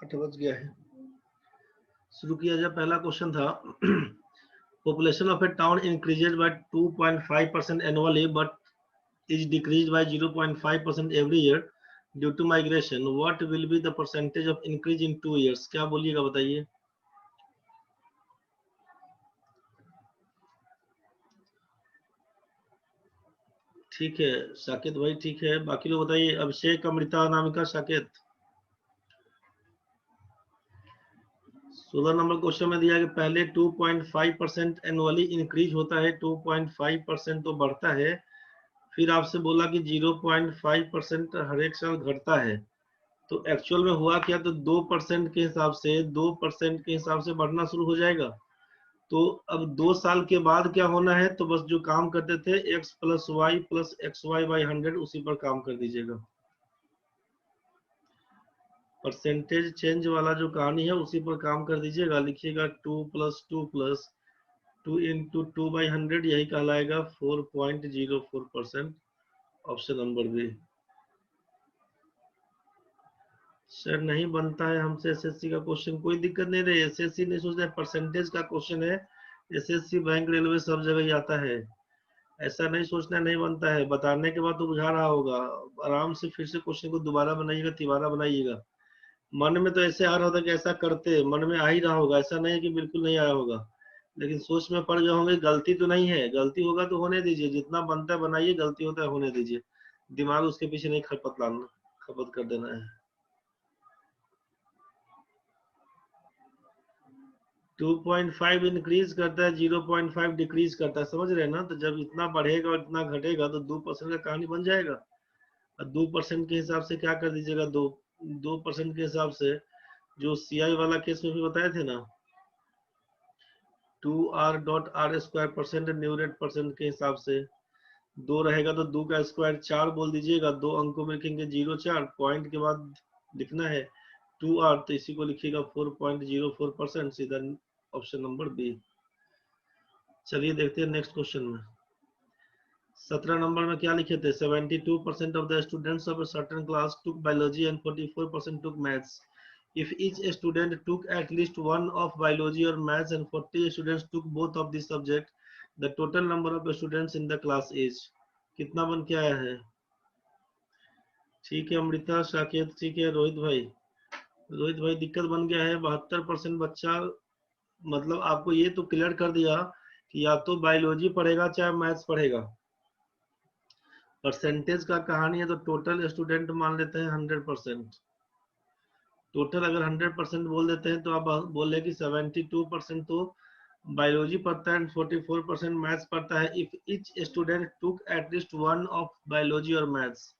8 बज गया है, शुरू किया जाए। पहला क्वेश्चन था population of a town increases by 2.5% annually but is decreased by 0.5% every year due to migration. What will be the percentage of increase in 2 years? क्या बोलिएगा बताइए। ठीक है साकेत भाई, ठीक है, बाकी लोग बताइए। अभिषेक, अमृता, अनामिका, साकेत। 16 नंबर क्वेश्चन में दिया कि पहले 2.5% एनुअली इंक्रीज होता है, 2.5% तो बढ़ता है, फिर आपसे बोला कि 0.5% हर एक साल घटता है। तो एक्चुअल में हुआ क्या, तो 2% के हिसाब से 2% के हिसाब से बढ़ना शुरू हो जाएगा। तो अब 2 साल के बाद क्या होना है, तो बस जो काम करते थे x plus Y plus X Y by 100 उसी पर काम कर दीजिएगा। परसेंटेज चेंज वाला जो कहानी है उसी पर काम कर दीजिएगा। लिखिएगा 2 प्लस 2 प्लस 2 इंटू 2 बाई 100, यही कहलाएगा 4.04%। Option number B. सर नहीं बनता है हमसे एसएससी का क्वेश्चन, कोई दिक्कत नहीं रही, एसएससी नहीं सोचना है, परसेंटेज का क्वेश्चन है। एसएससी, बैंक, रेलवे सब जगह ही आता है, ऐसा नहीं सोचना नहीं बनता है। बताने के बाद तो बुझा रहा होगा, आराम से फिर से क्वेश्चन को दोबारा बनाइएगा, तिबारा बनाइएगा। मन में तो ऐसे आ रहा था कि ऐसा करते, मन में आ ही रहा होगा, ऐसा नहीं है कि बिल्कुल नहीं आया होगा, लेकिन सोच में पड़ गए होंगे। गलती तो नहीं है, गलती होगा तो होने दीजिए, जितना बनता है बनाइए, गलती होता है होने दीजिए, दिमाग उसके पीछे नहीं खपत कर देना है। 2.5 इंक्रीज करता है, 0.5 डिक्रीज करता है, समझ रहे हैं ना। तो जब इतना बढ़ेगा और इतना घटेगा तो 2% का कहानी बन जाएगा। और 2% के हिसाब से क्या कर दीजिएगा, 2% के हिसाब से जो सीआई वाला केस में भी बताए थे ना, 2r.r² न्यू रेट परसेंट के हिसाब से 2 रहेगा तो 2 का स्क्वायर 4 बोल दीजिएगा। 2 अंकों में लिखेंगे 0 4, पॉइंट के बाद लिखना है 2r, तो इसी को लिखिएगा 4.04%, सीधा ऑप्शन नंबर बी। चलिए देखते हैं नेक्स्ट क्वेश्चन में। 17 नंबर में क्या लिखे थे, 72% of the students of a certain class took biology and 44% took maths. If each student took at least one of biology or maths and 40 students took both of these subjects, the total number of students in the class is, कितना बन के आया है। ठीक है अमृता, साकेत, ठीक है रोहित भाई। रोहित भाई दिक्कत बन गया है, 72% बच्चा, मतलब आपको ये तो क्लियर कर दिया कि या तो बायोलॉजी पढ़ेगा चाहे मैथ्स पढ़ेगा। परसेंटेज का कहानी है तो टोटल स्टूडेंट मान लेते हैं 100%। टोटल अगर 100% बोल देते हैं तो आप बोले कि 72% तो बायोलॉजी पढ़ता है, 44% मैथ्स पढ़ता है। If each student took at least one of biology और मैथ्स,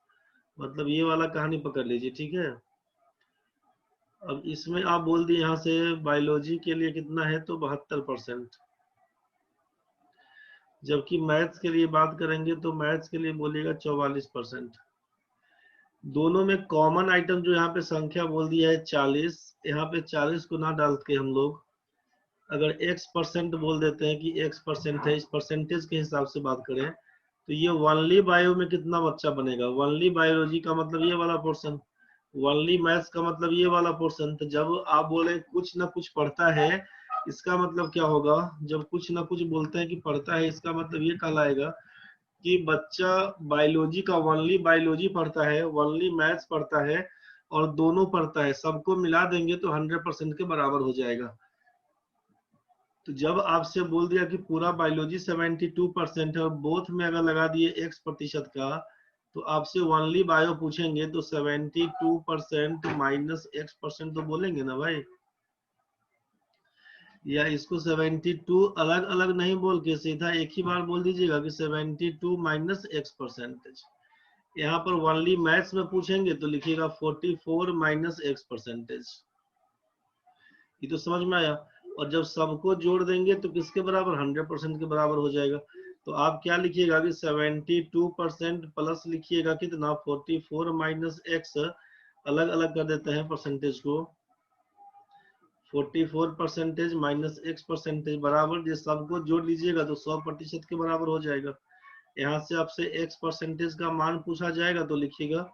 मतलब ये वाला कहानी पकड़ लीजिए, ठीक है। अब इसमें आप बोल दिए यहाँ से बायोलॉजी के लिए कितना है, तो 72%, जबकि मैथ्स के लिए बात करेंगे तो मैथ्स के लिए बोलिएगा 44%। दोनों में कॉमन आइटम जो यहाँ पे संख्या बोल दिया है 40, यहाँ पे 40 को ना डाल के हम लोग अगर x% बोल देते हैं कि x% है, इस परसेंटेज के हिसाब से बात करें तो ये वनली बायो में कितना बच्चा बनेगा। वनली बायोलॉजी का मतलब ये वाला पोर्शन, वनली मैथ्स का मतलब ये वाला पोर्शन। तो जब आप बोले कुछ ना कुछ पढ़ता है, इसका मतलब क्या होगा, जब कुछ ना कुछ बोलते हैं कि पढ़ता है, इसका मतलब ये कहलाएगा कि बच्चा बायोलॉजी का वनली बायोलॉजी पढ़ता है, वनली मैथ्स पढ़ता है और दोनों पढ़ता है, सबको मिला देंगे तो 100% के बराबर हो जाएगा। तो जब आपसे बोल दिया कि पूरा बायोलॉजी 72% है और बोथ में अगर लगा दिए x% का, तो आपसे ओनली बायो पूछेंगे तो 72% माइनस x% तो बोलेंगे ना भाई, या इसको 72 अलग अलग नहीं बोल के सीधा एक ही बार बोल दीजिएगा कि 72 माइनस x%। यहाँ पर ओनली मैथ्स में पूछेंगे तो लिखिएगा 44 माइनस x%। ये तो समझ में आया। और जब सबको जोड़ देंगे तो किसके बराबर, 100% के बराबर हो जाएगा। तो आप क्या लिखिएगा कि 72% प्लस लिखिएगा कितना 44 माइनस x, अलग अलग कर देते हैं परसेंटेज को, 44% माइनस x% बराबर, ये सबको जोड़ लीजिएगा तो 100% के बराबर हो जाएगा। यहाँ से आपसे x% का मान पूछा जाएगा तो लिखिएगा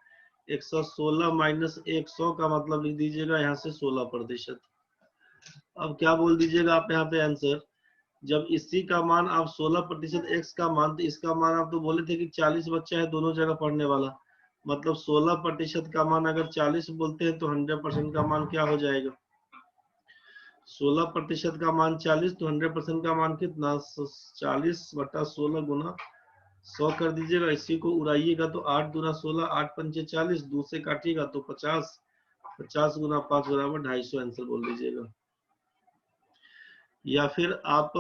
116 माइनस 100 का मतलब लिख दीजिएगा यहाँ से 16%। अब क्या बोल दीजिएगा आप यहाँ पे आंसर, जब इसी का मान आप 16% x का मान, तो इसका मान आप तो बोले थे कि 40 बच्चा है दोनों जगह पढ़ने वाला, मतलब 16% का मान अगर 40 बोलते हैं तो 100% का मान क्या हो जाएगा? 16% का मान 40, तो 100% का मान कितना? 40/16 गुना 100 कर दीजिएगा। इसी को उड़ाइएगा तो 8 दूना 16, 8 पंचे 40, 2 से काटिएगा तो 50, 50 गुना 5 बराबर 250 आंसर बोल दीजिएगा। या फिर आप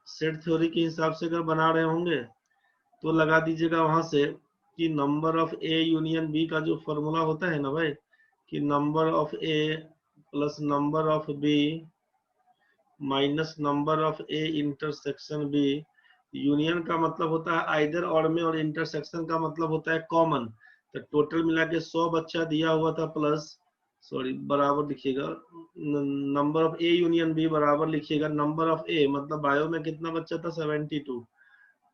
सेट थ्योरी के हिसाब से अगर बना रहे होंगे तो लगा दीजिएगा वहां से कि number of A union B का जो फॉर्मूला होता है ना भाई, कि number of A plus number of B minus number of A intersection B. Union का मतलब होता है आइदर और में, और इंटरसेक्शन का मतलब होता है कॉमन। तो टोटल मिला के 100 बच्चा दिया हुआ था प्लस, सॉरी बराबर लिखिएगा, number of A union B बराबर लिखिएगा नंबर ऑफ ए, मतलब बायो में कितना बच्चा था 72,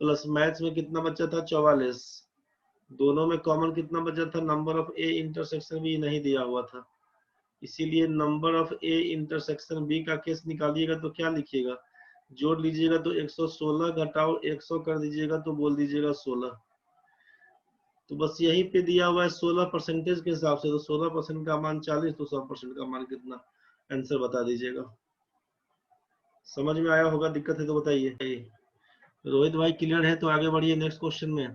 प्लस मैथ्स में कितना बच्चा था 44, दोनों में कॉमन कितना बचा था? Number of A intersection B नहीं दिया हुआ था, इसीलिए number of A intersection B का केस निकालिएगा तो क्या लिखिएगा? जोड़ लीजिएगा तो 116 घटाओ 100 कर दीजिएगा तो बोल दीजिएगा 16। तो बस यहीं पे दिया हुआ है 16% के हिसाब से, तो 16% का मान 40, तो 100% का मान कितना? आंसर बता दीजिएगा। समझ में आया होगा, दिक्कत है तो बताइए। रोहित भाई क्लियर है तो आगे बढ़िए नेक्स्ट क्वेश्चन में।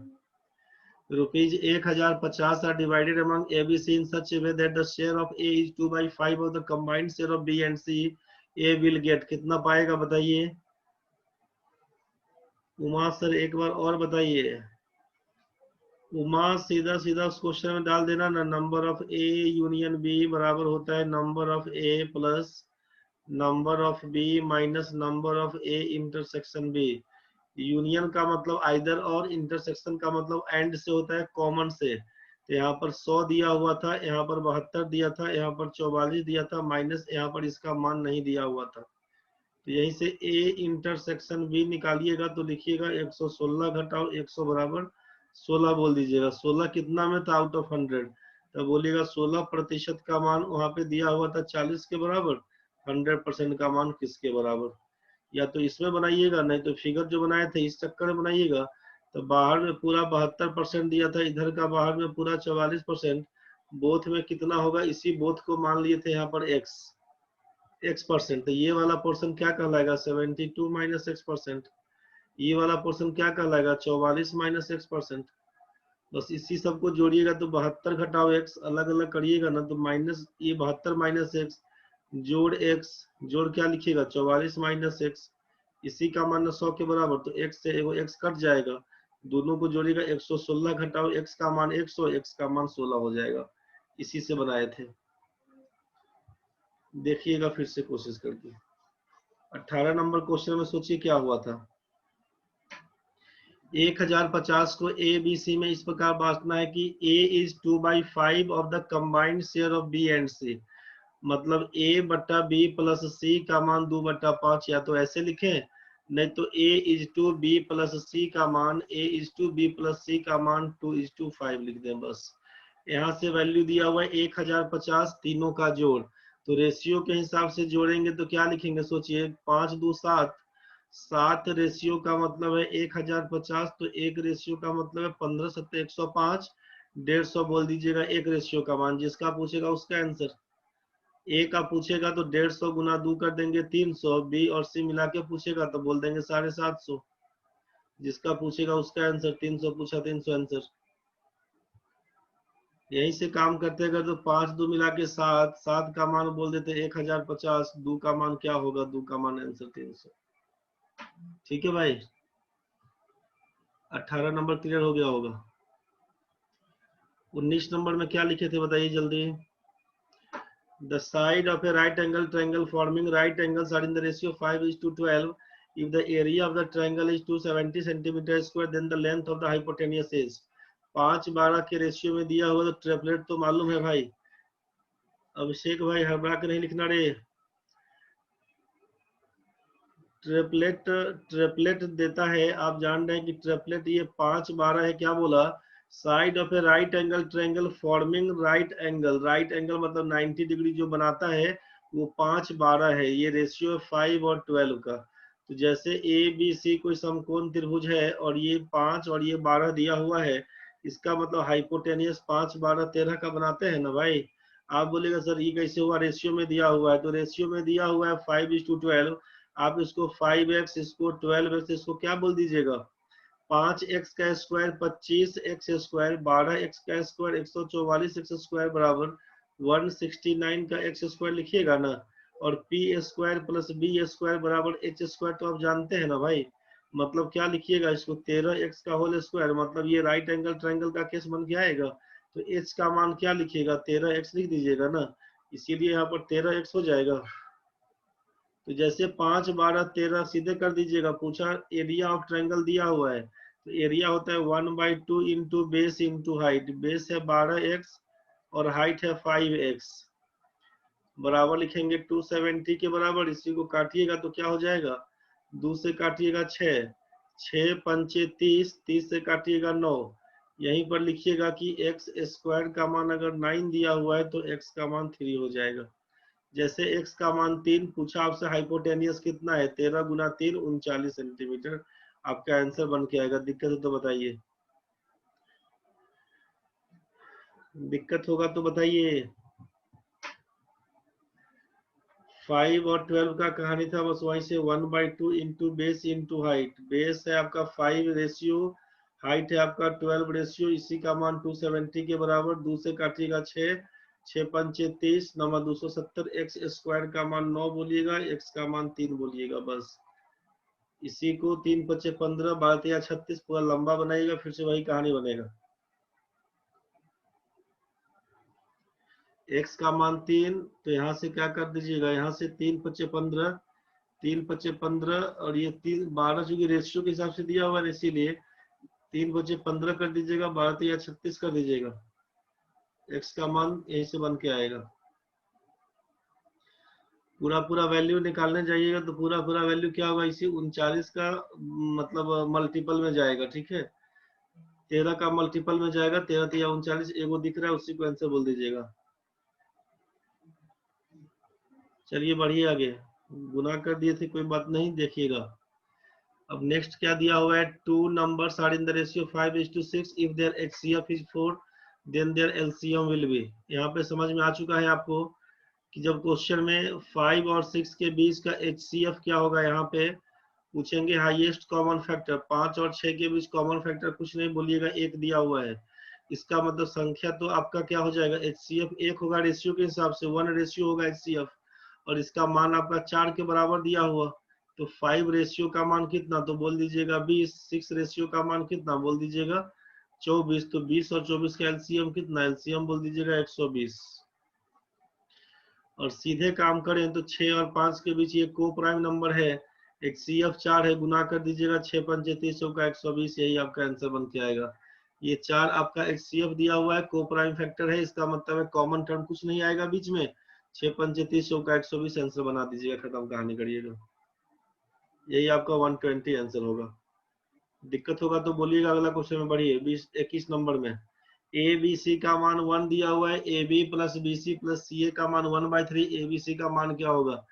Rupees 1050 are divided among A, B, C in such a way that the share of A is 2/5 of the combined share of B and C. A will get कितना पाएगा बताइए? Uma sir एक बार और बताइए। उमा सीधा सीधा उस क्वेश्चन में डाल देना ना, number of A union B बराबर होता है number of A plus number of B minus number of A intersection B. Union का मतलब आइदर और, इंटरसेक्शन का मतलब एंड से होता है, कॉमन से। तो यहाँ पर 100 दिया हुआ था, यहाँ पर 72 दिया था, यहाँ पर 44 दिया था, माइनस यहाँ पर इसका मान नहीं दिया हुआ था। तो यहीं से ए इंटरसेक्शन बी निकालिएगा तो लिखिएगा 116 घटाओ 100 बराबर 16 बोल दीजिएगा। 16 कितना में था आउट ऑफ 100, तो बोलिएगा 16% का मान वहां पे दिया हुआ था 40 के बराबर, 100% का मान किसके बराबर? या तो इसमें बनाइएगा, नहीं तो फिगर जो बनाए थे इस चक्कर में बनाइएगा। तो बाहर में पूरा 72% दिया था, इधर का बाहर में पूरा 44%, बोथ में कितना होगा? इसी बोथ को मान लिए थे यहाँ पर x%, तो ये वाला पोर्शन क्या कहलाएगा? 72 माइनस x%। ये वाला पोर्शन क्या कहलाएगा? 44 माइनस x%। बस इसी सबको जोड़िएगा तो 72 घटाओ x, अलग अलग करिएगा ना तो माइनस, ये 72 माइनस x जोड़ x, जोड़ क्या लिखिएगा? 44 माइनस x, इसी का मान 100 के बराबर, तो x से एगो x कट जाएगा, दोनों को जोड़िएगा 116 घटाओ x का मान 100, x का मान 16 हो जाएगा। इसी से बनाए थे, देखिएगा फिर से कोशिश करके। 18 नंबर क्वेश्चन में सोचिए क्या हुआ था। 1050 को ए बी सी में इस प्रकार बांटना है कि a is 2/5 of the combined share of b and c, मतलब a बट्टा b प्लस c का मान 2/5, या तो ऐसे लिखें, नहीं तो a is to b plus c का मान, a is to b plus c का मान 2:5 लिख दें बस। यहाँ से वैल्यू दिया हुआ है 1050, तीनों का जोड़, तो रेशियो के हिसाब से जोड़ेंगे तो क्या लिखेंगे सोचिए? 5 2 7, 7 रेशियो का मतलब है 1050, तो एक रेशियो का मतलब है 15 7 105, 150 बोल दीजिएगा एक रेशियो का मान। जिसका पूछेगा उसका आंसर, ए का पूछेगा तो 150 गुना 2 कर देंगे 300, बी और सी मिला के पूछेगा तो बोल देंगे 750। जिसका पूछेगा उसका आंसर, 300 पूछा 300 आंसर। यहीं से काम करते अगर तो 5 2 मिला के 7, 7 का मान बोल देते 1050, 2 का मान क्या होगा? 2 का मान आंसर 300। ठीक है भाई, 18 नंबर क्लियर हो गया होगा। 19 नंबर में क्या लिखे थे बताइए जल्दी। The side of a right angle triangle forming right angles are in the ratio 5:12. If the area of the triangle is 270 centimeter square, then the length of the hypotenuse is 5:12 के ratio में दिया हुआ, तो triplet तो मालूम है भाई। अभिषेक भाई हड़बड़ा के नहीं लिखना रे, ट्रिपलेट ट्रिपलेट देता है, आप जान रहे हैं कि ट्रिपलेट ये 5 12 है, क्या बोला side of A right angle triangle forming right angle, right angle मतलब 90 डिग्री जो बनाता है वो 5 12 है, ये रेशियो 5 और 12 का। तो जैसे ए बी सी कोई समकोण त्रिभुज है और ये 5 और ये 12 दिया हुआ है, इसका मतलब हाइपोटेनियस 5 12 13 का बनाते हैं ना भाई। आप बोलेगा सर ये कैसे हुआ, रेशियो में दिया हुआ है, तो रेशियो में दिया हुआ है 5:12। आप इसको 5x, इसको 12x, इसको क्या बोल दीजिएगा, 5x का स्क्वायर 25x स्क्वायर, 12x का स्क्वायर 144x स्क्वायर बराबर 169 का x स्क्वायर लिखिएगा ना। और p square plus b square बराबर h स्क्वायर, तो आप जानते हैं ना भाई। मतलब क्या लिखिएगा इसको, 13x का होल स्क्वायर, मतलब ये राइट एंगल ट्रायंगल का केस बन के आएगा। तो h का मान क्या लिखिएगा, 13x लिख दीजिएगा ना, इसीलिए यहाँ पर 13x हो जाएगा। तो जैसे 5 12 13 सीधे कर दीजिएगा, पूछा एरिया ऑफ ट्रायंगल दिया हुआ है, तो एरिया होता है 1/2 into base into height, base है 12x और हाइट है 5x, बराबर लिखेंगे 270 के बराबर। इसी को काटिएगा तो क्या हो जाएगा, 2 से काटिएगा 6, 6 पंचे 30, 30 से काटिएगा 9। यहीं पर लिखिएगा कि x स्क्वायर का मान अगर 9 दिया हुआ है तो x का मान 3 हो जाएगा। जैसे x का मान 3 पूछा आपसे, हाइपोटेनियस कितना है, 13 गुना 3 39 सेंटीमीटर, आपका आंसर बन के आएगा। दिक्कत हो तो बताइए, दिक्कत होगा तो बताइए। 5 और 12 का कहानी था बस वहीं से, 1/2 into base into height, base है आपका 5 रेशियो, हाइट है आपका 12 रेशियो, इसी का मान 270 के बराबर। 2 से काटिएगा 6, 6 पंचे 30, 9 270, एक्स स्क्वायर का मान 9 बोलिएगा, एक्स का मान 3 बोलिएगा बस। इसी को 3 पचे 15, 12 या 36 पूरा लंबा बनाइएगा, फिर से वही कहानी बनेगा। x का मान 3, तो यहाँ से क्या कर दीजिएगा, यहाँ से 3 पचे 15, 3 पचे 15 और ये 3 12 चूंकि रेशियो के हिसाब से दिया हुआ है, इसीलिए 3 बचे 15 कर दीजिएगा, 12 या 36 कर दीजिएगा, x का मान यहीं से बन के आएगा। पूरा पूरा वैल्यू निकालने जाइएगा तो पूरा पूरा वैल्यू क्या होगा, इसी 39 का मतलब मल्टीपल में जाएगा, ठीक है, 13 का मल्टीपल में जाएगा, 13 या 39, एगो दिख रहा है उसी को आंसर बोल दीजिएगा। चलिए बढ़िए, आगे गुना कर दिए थे कोई बात नहीं, देखिएगा। अब नेक्स्ट क्या दिया हुआ है, 2 numbers are in the ratio 5:6 if their HCF is 4 then their LCM will be। यहाँ पे समझ में आ चुका है आपको कि जब क्वेश्चन में 5 और 6 के बीच का HCF क्या होगा, यहाँ पे पूछेंगे हाईएस्ट कॉमन फैक्टर, 5 और 6 के बीच कॉमन फैक्टर कुछ नहीं बोलिएगा, 1 दिया हुआ है, इसका मतलब संख्या तो आपका क्या हो जाएगा, HCF 1 होगा, रेशियो के हिसाब से 1 रेशियो होगा HCF, और इसका मान आपका 4 के बराबर दिया हुआ। तो 5 रेशियो का मान कितना, तो बोल दीजिएगा 20, 6 रेशियो का मान कितना, बोल दीजिएगा 24, तो 20 और 24 का एलसीएम कितना, एलसीएम बोल दीजिएगा 120। और सीधे काम करें तो 6 और 5 के बीच ये को प्राइम नंबर है, HCF 4 है, गुना कर दीजिएगा 6 पंचे 30 का 120, यही आपका आंसर बन के आएगा। ये 4 आपका HCF दिया हुआ है, को प्राइम फैक्टर है, इसका मतलब है कॉमन टर्म कुछ नहीं आएगा बीच में, 6 पंचे 30 का 120 आंसर बना दीजिएगा, खत्म कहानी करिएगा, यही आपका 120 आंसर होगा। दिक्कत होगा तो बोलिएगा, अगला क्वेश्चन में बढ़िए। 21 नंबर में ए बी सी का मान 1 दिया हुआ है, A B plus B C plus C A का मान 1/3, ए बी सी का मान क्या होगा।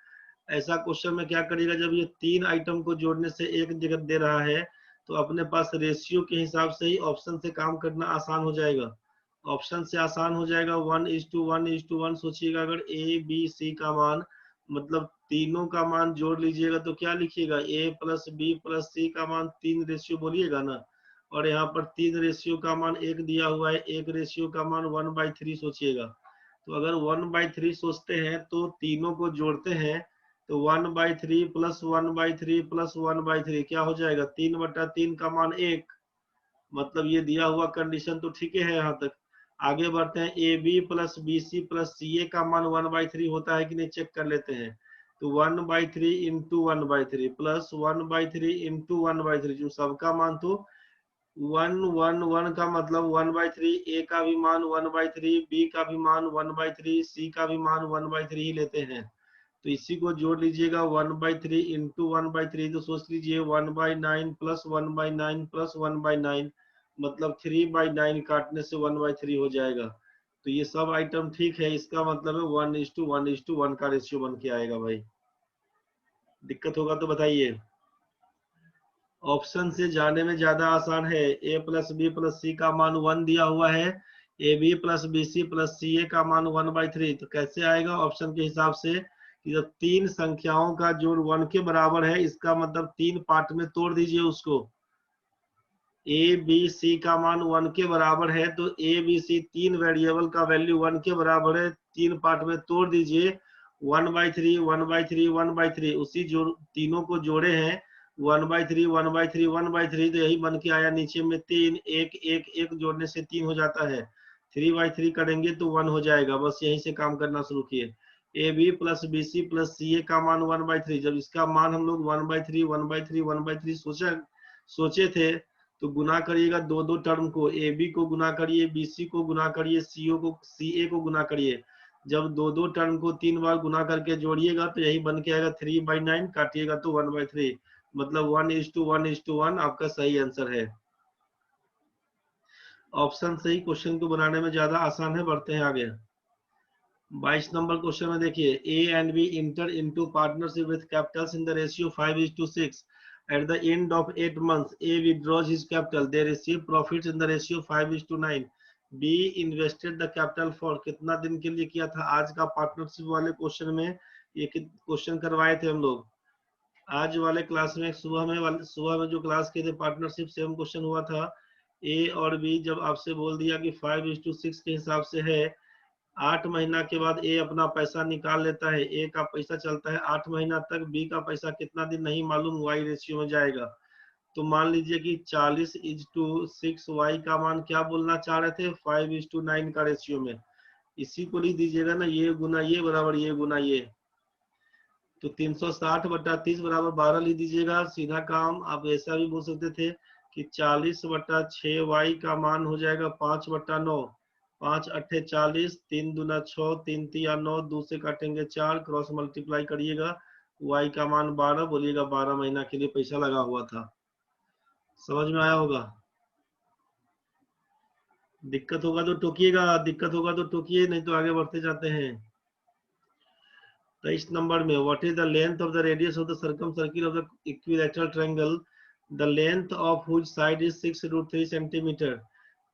ऐसा क्वेश्चन में क्या करिएगा, जब ये 3 आइटम को जोड़ने से एक जगह दे रहा है तो अपने पास रेशियो के हिसाब से ही ऑप्शन से काम करना आसान हो जाएगा, ऑप्शन से आसान हो जाएगा। 1:1:1 सोचिएगा, अगर ए बी सी का मान मतलब तीनों का मान जोड़ लीजिएगा तो क्या लिखिएगा, ए प्लस बी प्लस सी का मान 3 रेशियो बोलिएगा ना, और यहाँ पर 3 रेशियो का मान 1 दिया हुआ है, 1 रेशियो का मान 1/3 सोचिएगा। तो अगर 1/3 सोचते हैं तो तीनों को जोड़ते हैं तो 1/3 प्लस 1/3 प्लस 1/3 क्या हो जाएगा, 3/3 का मान 1, मतलब ये दिया हुआ कंडीशन तो ठीक है यहाँ तक। आगे बढ़ते हैं, A B plus B C plus C A का मान 1/3 होता है कि नहीं, चेक कर लेते हैं। तो 1/3 इंटू 1/3 प्लस 1/3 इंटू 1/3, जो सबका मान तो 1 का मतलब 1/3, ए का भी मान 1/3, बी का भी मान 1/3, सी का भी मान 1/3 ही लेते हैं। तो इसी को जोड़ लीजिएगा, 1/3 इंटू 1/3, तो सोच लीजिए 1/9 प्लस 1/9 प्लस 1/9, मतलब 3/9 काटने से 1/3 हो जाएगा। तो ये सब आइटम ठीक है, इसका मतलब है 1:1:1 का रेशियो बन के आएगा भाई। दिक्कत होगा तो बताइए। ऑप्शन से जाने में ज्यादा आसान है। a plus B plus C का मान 1 दिया हुआ है, A B plus B C plus C A का मान 1/3। तो कैसे आएगा ऑप्शन के हिसाब से कि जब तीन संख्याओं का जोड़ 1 के बराबर है, इसका मतलब तीन पार्ट में तोड़ दीजिए उसको। ए बी सी का मान 1 के बराबर है, तो ए बी सी तीन वेरिएबल का वैल्यू 1 के बराबर है, तीन पार्ट में तोड़ दीजिए। 1/3 1/3 1/3 उसी जो तीनों को जोड़े हैं, 1/3 1/3 1/3, तो यही बन के आया नीचे में तीन। एक एक एक जोड़ने से 3 हो जाता है, 3/3 करेंगे तो 1 हो जाएगा। बस यहीं से काम करना शुरू किए। A B plus B C plus C A का मान 1/3। जब इसका मान हम लोग 1/3 1/3 1/3 सोचे थे, तो गुना करिएगा दो दो टर्म को, ए बी को गुना करिए, बी सी को गुना करिए, सी ए को गुना करिए। जब दो दो टर्म को 3 बार गुना करके जोड़िएगा तो यही बन के आएगा 3/9, काटिएगा तो 1/3, मतलब 1:1:1 आपका सही आंसर है। ऑप्शन से ही क्वेश्चन को बनाने में ज्यादा आसान है। बढ़ते हैं आगे। 22 नंबर क्वेश्चन में देखिए, A and B enter into partnership with capitals in the ratio 5:6। At the end of 8 months, A withdraws his capital. They receive profits in the ratio 5:9. B invested the capital for कितना दिन के लिए किया था? आज का partnership वाले question में ये क्वेश्चन करवाए थे हम लोग। आज वाले क्लास में सुबह में जो क्लास किए थे पार्टनरशिप, सेम क्वेश्चन हुआ था। ए और बी जब आपसे बोल दिया कि 5:6 के हिसाब से है, 8 महीना के बाद ए अपना पैसा निकाल लेता है, ए का पैसा चलता है 8 महीना तक, बी का पैसा कितना दिन नहीं मालूम, वाई रेशियो में जाएगा। तो मान लीजिए कि 40:6 वाई का मान क्या बोलना चाह रहे थे, 5:9 का रेशियो में। इसी को लिख दीजिएगा ना, ये गुना ये बराबर ये गुना ये। तो 360/30 बराबर 12 लिख दीजिएगा, सीधा काम। आप ऐसा भी बोल सकते थे कि 40/6 वाई का मान हो जाएगा 5/9। 5 8 40, 3 दूना 6, 3 3 9, 2 से काटेंगे 4, क्रॉस मल्टीप्लाई करिएगा, वाई का मान 12, बोलिएगा 12 महीना के लिए पैसा लगा हुआ था। समझ में आया होगा। दिक्कत होगा तो टोकिएगा, दिक्कत होगा तो टोकिए, नहीं तो आगे बढ़ते जाते हैं। 23 नंबर में, what is the length of the radius of the circum circle of the equilateral triangle, the length of which side is 6√3 centimetre.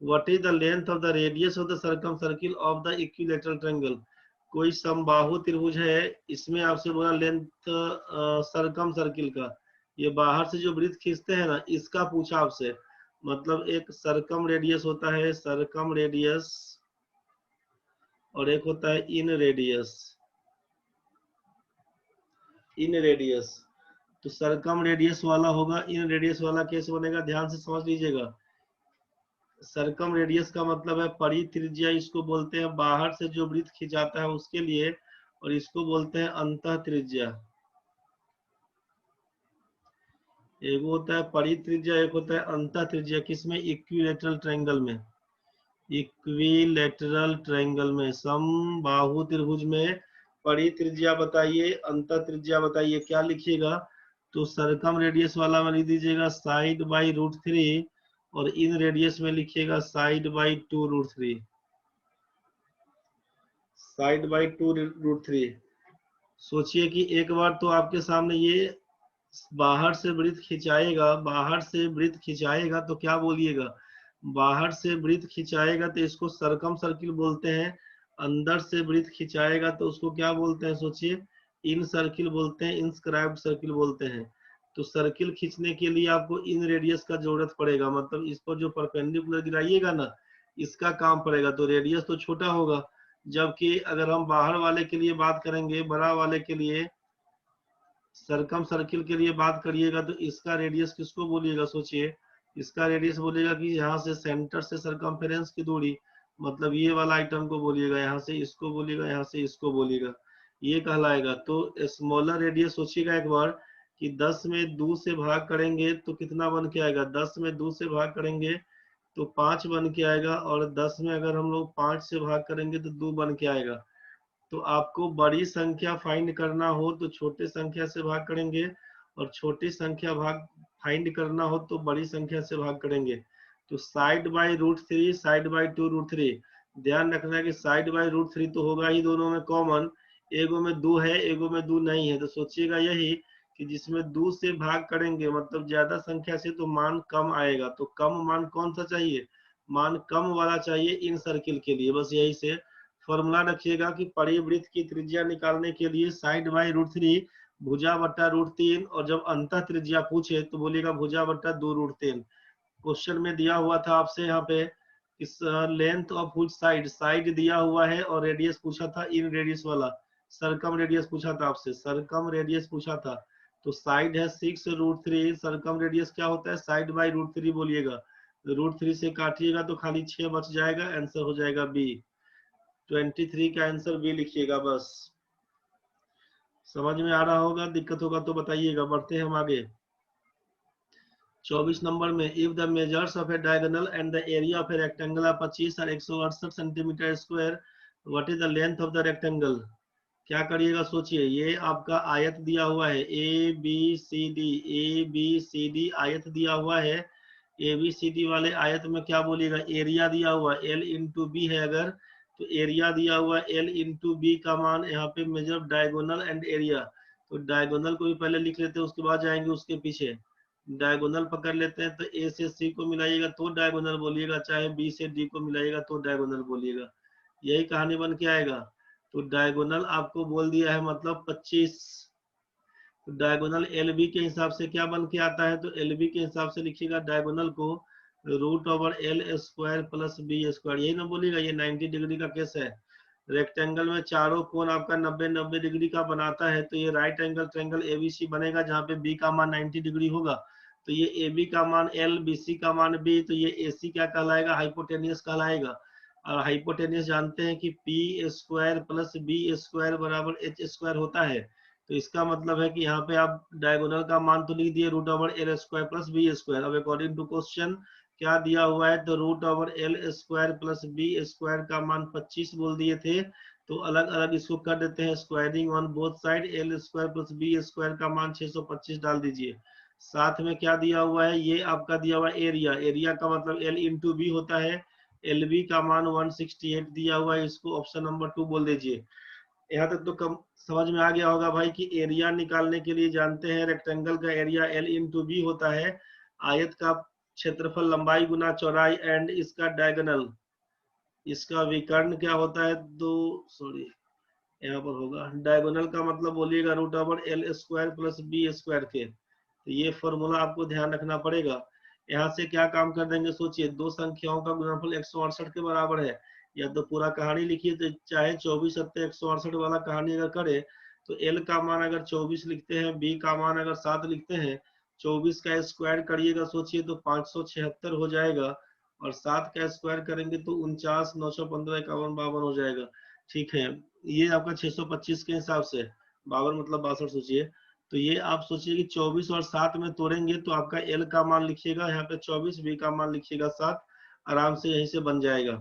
What is the length of the radius of the circum circle of the equilateral triangle. कोई समबाहु त्रिभुज है, इसमें आपसे बोला length circum circle का, ये बाहर से जो वृत्त खींचते हैं ना, इसका पूछा आपसे। मतलब एक सर्कम रेडियस होता है, सर्कम रेडियस, और एक होता है इन रेडियस। इन रेडियस, तो सर्कम रेडियस वाला होगा, इन रेडियस वाला कैसे बनेगा, ध्यान से समझ लीजिएगा। सर्कम रेडियस का मतलब है परित्रिज्या, इसको बोलते हैं बाहर से जो वृत्त खिंचाता है उसके लिए, और इसको बोलते हैं अंतः त्रिज्या। एक होता है परित्रिज्या, एक होता है अंतः त्रिज्या। किसमें? इक्विलैटरल ट्रायंगल में। इक्विलैटरल ट्रायंगल में, समबाहु त्रिभुज में परित्रिज्या बताइए, अंतः त्रिज्या बताइए, क्या लिखिएगा? तो सर्कम रेडियस वाला में लिख दीजिएगा साइड बाई √3, और इन रेडियस में लिखिएगा साइड बाई 2√3, साइड बाई 2√3। सोचिए कि एक बार तो आपके सामने ये बाहर से वृत्त खिंचाएगा, बाहर से वृत्त खिंचाएगा तो क्या बोलिएगा? बाहर से वृत्त खिंचाएगा तो इसको सर्कम सर्किल बोलते हैं। अंदर से वृत्त खिंचाएगा तो उसको क्या बोलते हैं? सोचिए, इन सर्किल बोलते हैं, इंस्क्राइब्ड सर्किल बोलते हैं। तो सर्किल खींचने के लिए आपको इन रेडियस का जरूरत पड़ेगा, मतलब इस पर जो परपेंडिकुलर गिराइएगा ना, इसका काम पड़ेगा। तो रेडियस तो छोटा होगा, जबकि अगर हम बाहर वाले के लिए बात करेंगे, बड़ा वाले के लिए, सर्कम सर्किल के लिए बात करिएगा, तो इसका रेडियस किसको बोलिएगा? सोचिए, इसका रेडियस बोलेगा कि यहाँ से सेंटर से सरकमफेरेंस की दूरी, मतलब ये वाला आइटम को बोलिएगा, यहाँ से इसको बोलिएगा, यहाँ से इसको बोलिएगा, ये कहलाएगा। तो स्मॉलर रेडियस सोचिएगा एक बार कि 10 में 2 से भाग करेंगे तो कितना बन के आएगा? 10 में 2 से भाग करेंगे तो 5 बन के आएगा, और 10 में अगर हम लोग 5 से भाग करेंगे तो 2 बन के आएगा। तो आपको बड़ी संख्या फाइंड करना हो तो छोटे संख्या से भाग करेंगे, और छोटी संख्या भाग फाइंड करना हो तो बड़ी संख्या से भाग करेंगे। तो साइड बाई √3 साइड बाई 2√3। ध्यान रखना है कि साइड बाई √3 तो होगा ही दोनों में कॉमन, एगो में 2 है एगो में 2 नहीं है, तो सोचिएगा यही कि जिसमें 2 से भाग करेंगे मतलब ज्यादा संख्या से तो मान कम आएगा। तो कम मान कौन सा चाहिए, मान कम वाला चाहिए इन सर्किल के लिए। बस यही से फॉर्मूला रखिएगा कि परिवृत्त की त्रिज्या निकालने के लिए साइड बाई √3 भुजा बट्टा √3, और जब अंतः त्रिज्या पूछे तो बोलिएगा भुजा बट्टा 2√3। क्वेश्चन में दिया हुआ था आपसे यहाँ पे इस length of which side, side दिया हुआ है और रेडियस पूछा था इन रेडियस वाला, सरकम रेडियस पूछा था आपसे, सरकम रेडियस पूछा था। तो साइड है 6√3, सरकम रेडियस क्या होता है साइड बाई √3 बोलिएगा। √3 से काटिएगा तो खाली 6 बच जाएगा, आंसर हो जाएगा बी। 23 का आंसर बी लिखिएगा। बस समझ में आ रहा होगा, दिक्कत होगा तो बताइएगा। बढ़ते हैं हम आगे 24 नंबर में, if the measures of a diagonal and the area of a rectangle are 25 और 168 centimetre square, what is the length of the rectangle. क्या करिएगा सोचिए, ये आपका आयत दिया हुआ है A B C D, A B C D आयत दिया हुआ है। ए बी सी डी वाले आयत में क्या बोलिएगा, एरिया दिया हुआ एल इंटू बी है अगर, तो एरिया दिया हुआ एल इंटू बी का मान यहाँ पे मेजर डायगोनल एंड एरिया। तो डायगोनल को भी पहले लिख लेते हैं, उसके बाद जाएंगे उसके पीछे। डायगोनल पकड़ लेते हैं, तो ए से सी को मिलाइएगा तो डायगोनल बोलिएगा, चाहे बी से डी को मिलाइएगा तो डायगोनल बोलिएगा। यही कहानी बन के आएगा। तो डायगोनल आपको बोल दिया है मतलब 25। तो डायगोनल एल बी के हिसाब से क्या बन के आता है, तो एल बी के हिसाब से लिखिएगा डायगोनल को √L² प्लस B²। यही ना बोलिएगा, ये 90 डिग्री का केस है। रेक्टेंगल में चारों कोण आपका 90-90 डिग्री का बनाता है, तो ये राइट एंगल ट्रायंगल एबीसी बनेगा, जहाँ पे बी का मान 90 डिग्री होगा। तो ये ए बी का मान एल, बी सी का मान बी, तो ये ए सी क्या कहलाएगा, हाइपोटेनियस कहलाएगा। और हाइपोटेनियस जानते हैं कि P² प्लस B² बराबर H² होता है। तो इसका मतलब है कि यहाँ पे आप डायगोनल का मान तो लिख दिए √L² प्लस B²। अब अकॉर्डिंग टू क्वेश्चन क्या दिया हुआ है, तो √L² प्लस B² का मान 25 बोल दिए थे। तो अलग अलग इसको कर देते हैं squaring on both side, L² plus B² का मान 625 डाल दीजिए। साथ में क्या दिया हुआ है, ये आपका दिया हुआ एरिया, एरिया का मतलब L इंटू बी होता है। एल बी का मान 168 दिया हुआ है, इसको ऑप्शन नंबर 2 बोल दीजिए। यहाँ तक तो कम समझ में आ गया होगा भाई कि एरिया निकालने के लिए जानते हैं रेक्टेंगल का एरिया L इंटू बी होता है, आयत का क्षेत्रफल लंबाई गुना चौड़ाई, एंड इसका डायगोनल, इसका विकर्ण क्या होता है, यहाँ पर होगा डायगोनल का मतलब बोलिएगा √L² प्लस B² के। तो ये फॉर्मूला आपको ध्यान रखना पड़ेगा। यहाँ से क्या काम कर देंगे सोचिए, दो संख्याओं का गुणनफल 168 के बराबर है, या तो पूरा कहानी लिखिए, तो चाहे 24 सत्ते 168 वाला कहानी अगर करे तो एल का मान अगर 24 लिखते हैं, बी का मान अगर 7 लिखते हैं, 24 का स्क्वायर करिएगा सोचिए तो 576 हो जाएगा, और 7 का स्क्वायर करेंगे तो 49, 915, 51, 52 हो जाएगा। ठीक है, ये आपका 625 के हिसाब से, 52 मतलब 62 सोचिए। तो ये आप सोचिए कि 24 और 7 में तोड़ेंगे तो आपका एल का मान लिखिएगा यहाँ पे 24, बी का मान लिखिएगा 7, आराम से यहीं से बन जाएगा।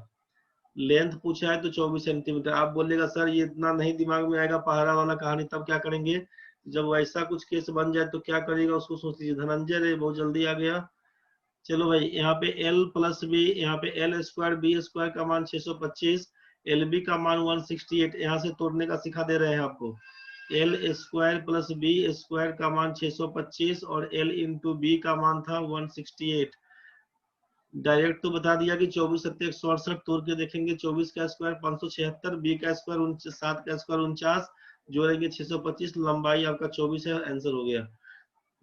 लेंथ पूछा है तो 24 सेंटीमीटर। आप बोलिएगा सर ये इतना नहीं दिमाग में आएगा पहाड़ा वाला कहानी, तब क्या करेंगे, जब वैसा कुछ केस बन जाए तो क्या करिएगा उसको सोच लीजिए। धनंजय रे बहुत जल्दी आ गया। चलो भाई, यहाँ पे L प्लस बी, यहाँ पे L² B² का मान 625, LB का मान 168, यहाँ से तोड़ने का सिखा दे रहे हैं आपको। L² प्लस B² का मान 625 और L इंटू बी का मान था 168। डायरेक्ट तो बता दिया कि 24 सत्ते 168, तोड़ के देखेंगे 24 का स्क्वायर 576, बी का स्क्वायर 7 का स्क्वायर 49, जोड़ेंगे 625, लंबाई आपका 24 है, आंसर हो गया।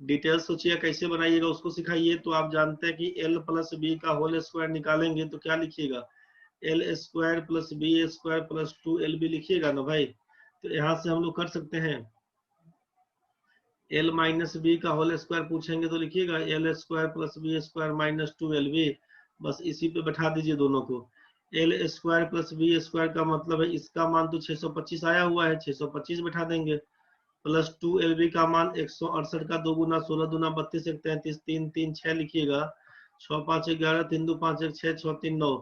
डिटेल्स सोचिए कैसे बनाइएगा उसको सिखाइए। तो आप जानते हैं कि L प्लस बी का होल स्क्वायर निकालेंगे तो क्या लिखिएगा, L² plus B² plus 2LB लिखिएगा ना भाई। तो यहाँ से हम लोग कर सकते हैं, L माइनस बी का होल स्क्वायर पूछेंगे तो लिखिएगा L² plus B² minus 2LB। बस इसी पे बैठा दीजिए दोनों को। L² प्लस B² का मतलब है इसका मान तो 625 आया हुआ है, 625 बैठा देंगे, प्लस 2LB का मान 168 का 2 गुना 16 दूना 32 1 33 3 3 6 लिखिएगा, 6 5 11 3 2 5 1 6 6 3 9।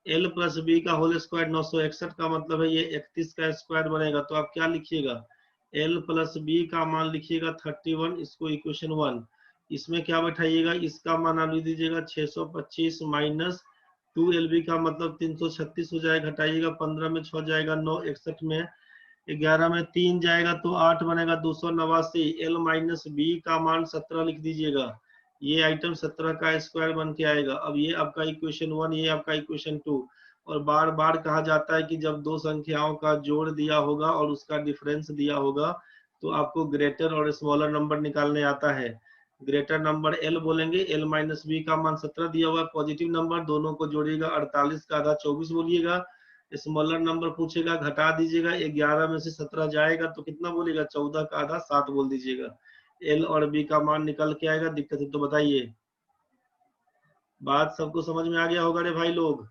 L प्लस बी का होल स्क्वायर 961 का मतलब है ये 31 का स्क्वायर बनेगा। तो आप क्या लिखिएगा, L प्लस बी का मान लिखिएगा 31, इसको इक्वेशन 1। इसमें क्या बैठाइएगा, इसका मान आप लिख दीजिएगा 625 माइनस 2 LB का मतलब 336 हो जाएगा, घटाइएगा 15 में 6 जाएगा 9, 61 में 11 में 3 जाएगा तो 8 बनेगा 289। L माइनस बी का मान 17 लिख दीजिएगा, ये आइटम 17 का स्क्वायर बन के आएगा। अब ये आपका इक्वेशन 1, ये आपका इक्वेशन 2। और बार बार कहा जाता है कि जब दो संख्याओं का जोड़ दिया होगा और उसका डिफरेंस दिया होगा तो आपको ग्रेटर और स्मॉलर नंबर निकालने आता है। ग्रेटर नंबर L बोलेंगे, L माइनस बी का मान 17 दिया हुआ है, पॉजिटिव नंबर, दोनों को जोड़िएगा, 48 का आधा 24 बोलिएगा। स्मॉलर नंबर पूछेगा, घटा दीजिएगा, 11 में से 17 जाएगा तो कितना बोलेगा, 14 का आधा 7 बोल दीजिएगा। L और B का मान निकल के आएगा। दिक्कत है तो बताइए। बात सबको समझ में आ गया होगा रे भाई लोग?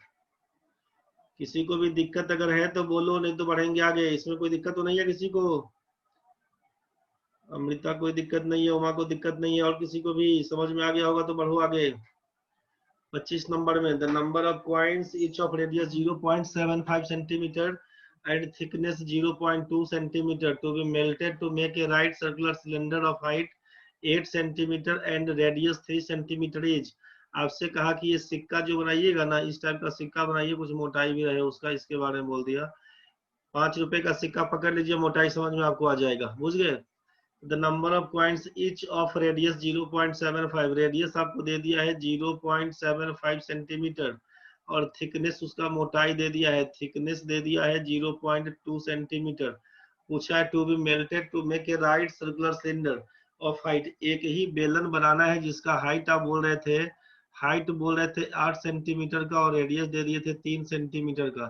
किसी को भी दिक्कत अगर है तो बोलो, नहीं तो बढ़ेंगे आगे। इसमें कोई दिक्कत तो नहीं है किसी को? अमृता कोई दिक्कत नहीं है, उमा को दिक्कत नहीं है, और किसी को भी समझ में आ गया होगा तो बढ़ो आगे। 25 नंबर में the number of coins each of radius 0.75 centimetre and thickness 0.2 centimeter to be melted to make a right circular cylinder of height 8 centimeter and radius 3 centimeter each। आपसे कहा कि ये सिक्का जो बनाइएगा ना, इस टाइप का सिक्का बनाइए, कुछ मोटाई भी रहे उसका, इसके बारे में बोल दिया। 5 रुपए का सिक्का पकड़ लीजिए, मोटाई समझ में आपको आ जाएगा, बुझ गए। The number of coins each of radius 0.75, radius आपको दे दिया है 0.75 सेंटीमीटर और थिकनेस उसका मोटाई दे दिया है, थिकनेस दे दिया है 0.2 सेंटीमीटर। पूछा है to be melted to make a right circular cylinder of height, एक ही बेलन बनाना है जिसका हाइट आप बोल रहे थे, हाइट बोल रहे थे 8 सेंटीमीटर का और रेडियस दे दिए थे 3 सेंटीमीटर का।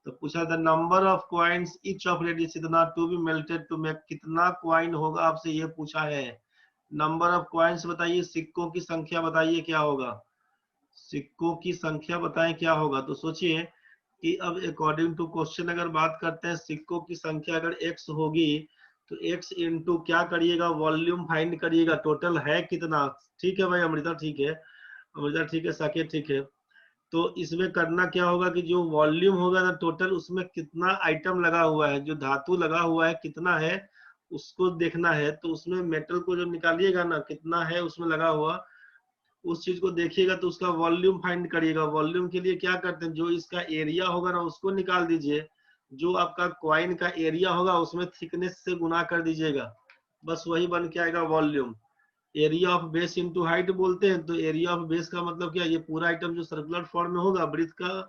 तो पूछा the number of coins each of radius इतना to be melted to make, कितना कॉइन होगा आपसे ये पूछा है। नंबर ऑफ कॉइन्स बताइए, सिक्कों की संख्या बताइए क्या होगा, सिक्कों की संख्या बताएं क्या होगा। तो सोचिए कि अब अकॉर्डिंग टू क्वेश्चन अगर बात करते हैं, सिक्कों की संख्या अगर x होगी तो x इंटू क्या करिएगा, वॉल्यूम फाइंड करिएगा, टोटल है कितना। ठीक है भाई अमृता, ठीक है अमृता, ठीक है साकेत, ठीक है। तो इसमें करना क्या होगा कि जो वॉल्यूम होगा ना टोटल, उसमें कितना आइटम लगा हुआ है, जो धातु लगा हुआ है कितना है उसको देखना है। तो उसमें मेटल को जो निकालिएगा ना, कितना है उसमें लगा हुआ, उस चीज को देखिएगा तो उसका वॉल्यूम फाइंड करिएगा। वॉल्यूम के लिए क्या करते हैं, जो इसका एरिया होगा ना उसको निकाल दीजिए, जो आपका कॉइन का एरिया होगा उसमें थिकनेस से गुना कर दीजिएगा, बस वही बन के आएगा volume. Area of base into height बोलते हैं, तो एरिया ऑफ बेस का मतलब क्या, ये पूरा आइटम जो सर्कुलर फॉर्म में होगा, वृत्त का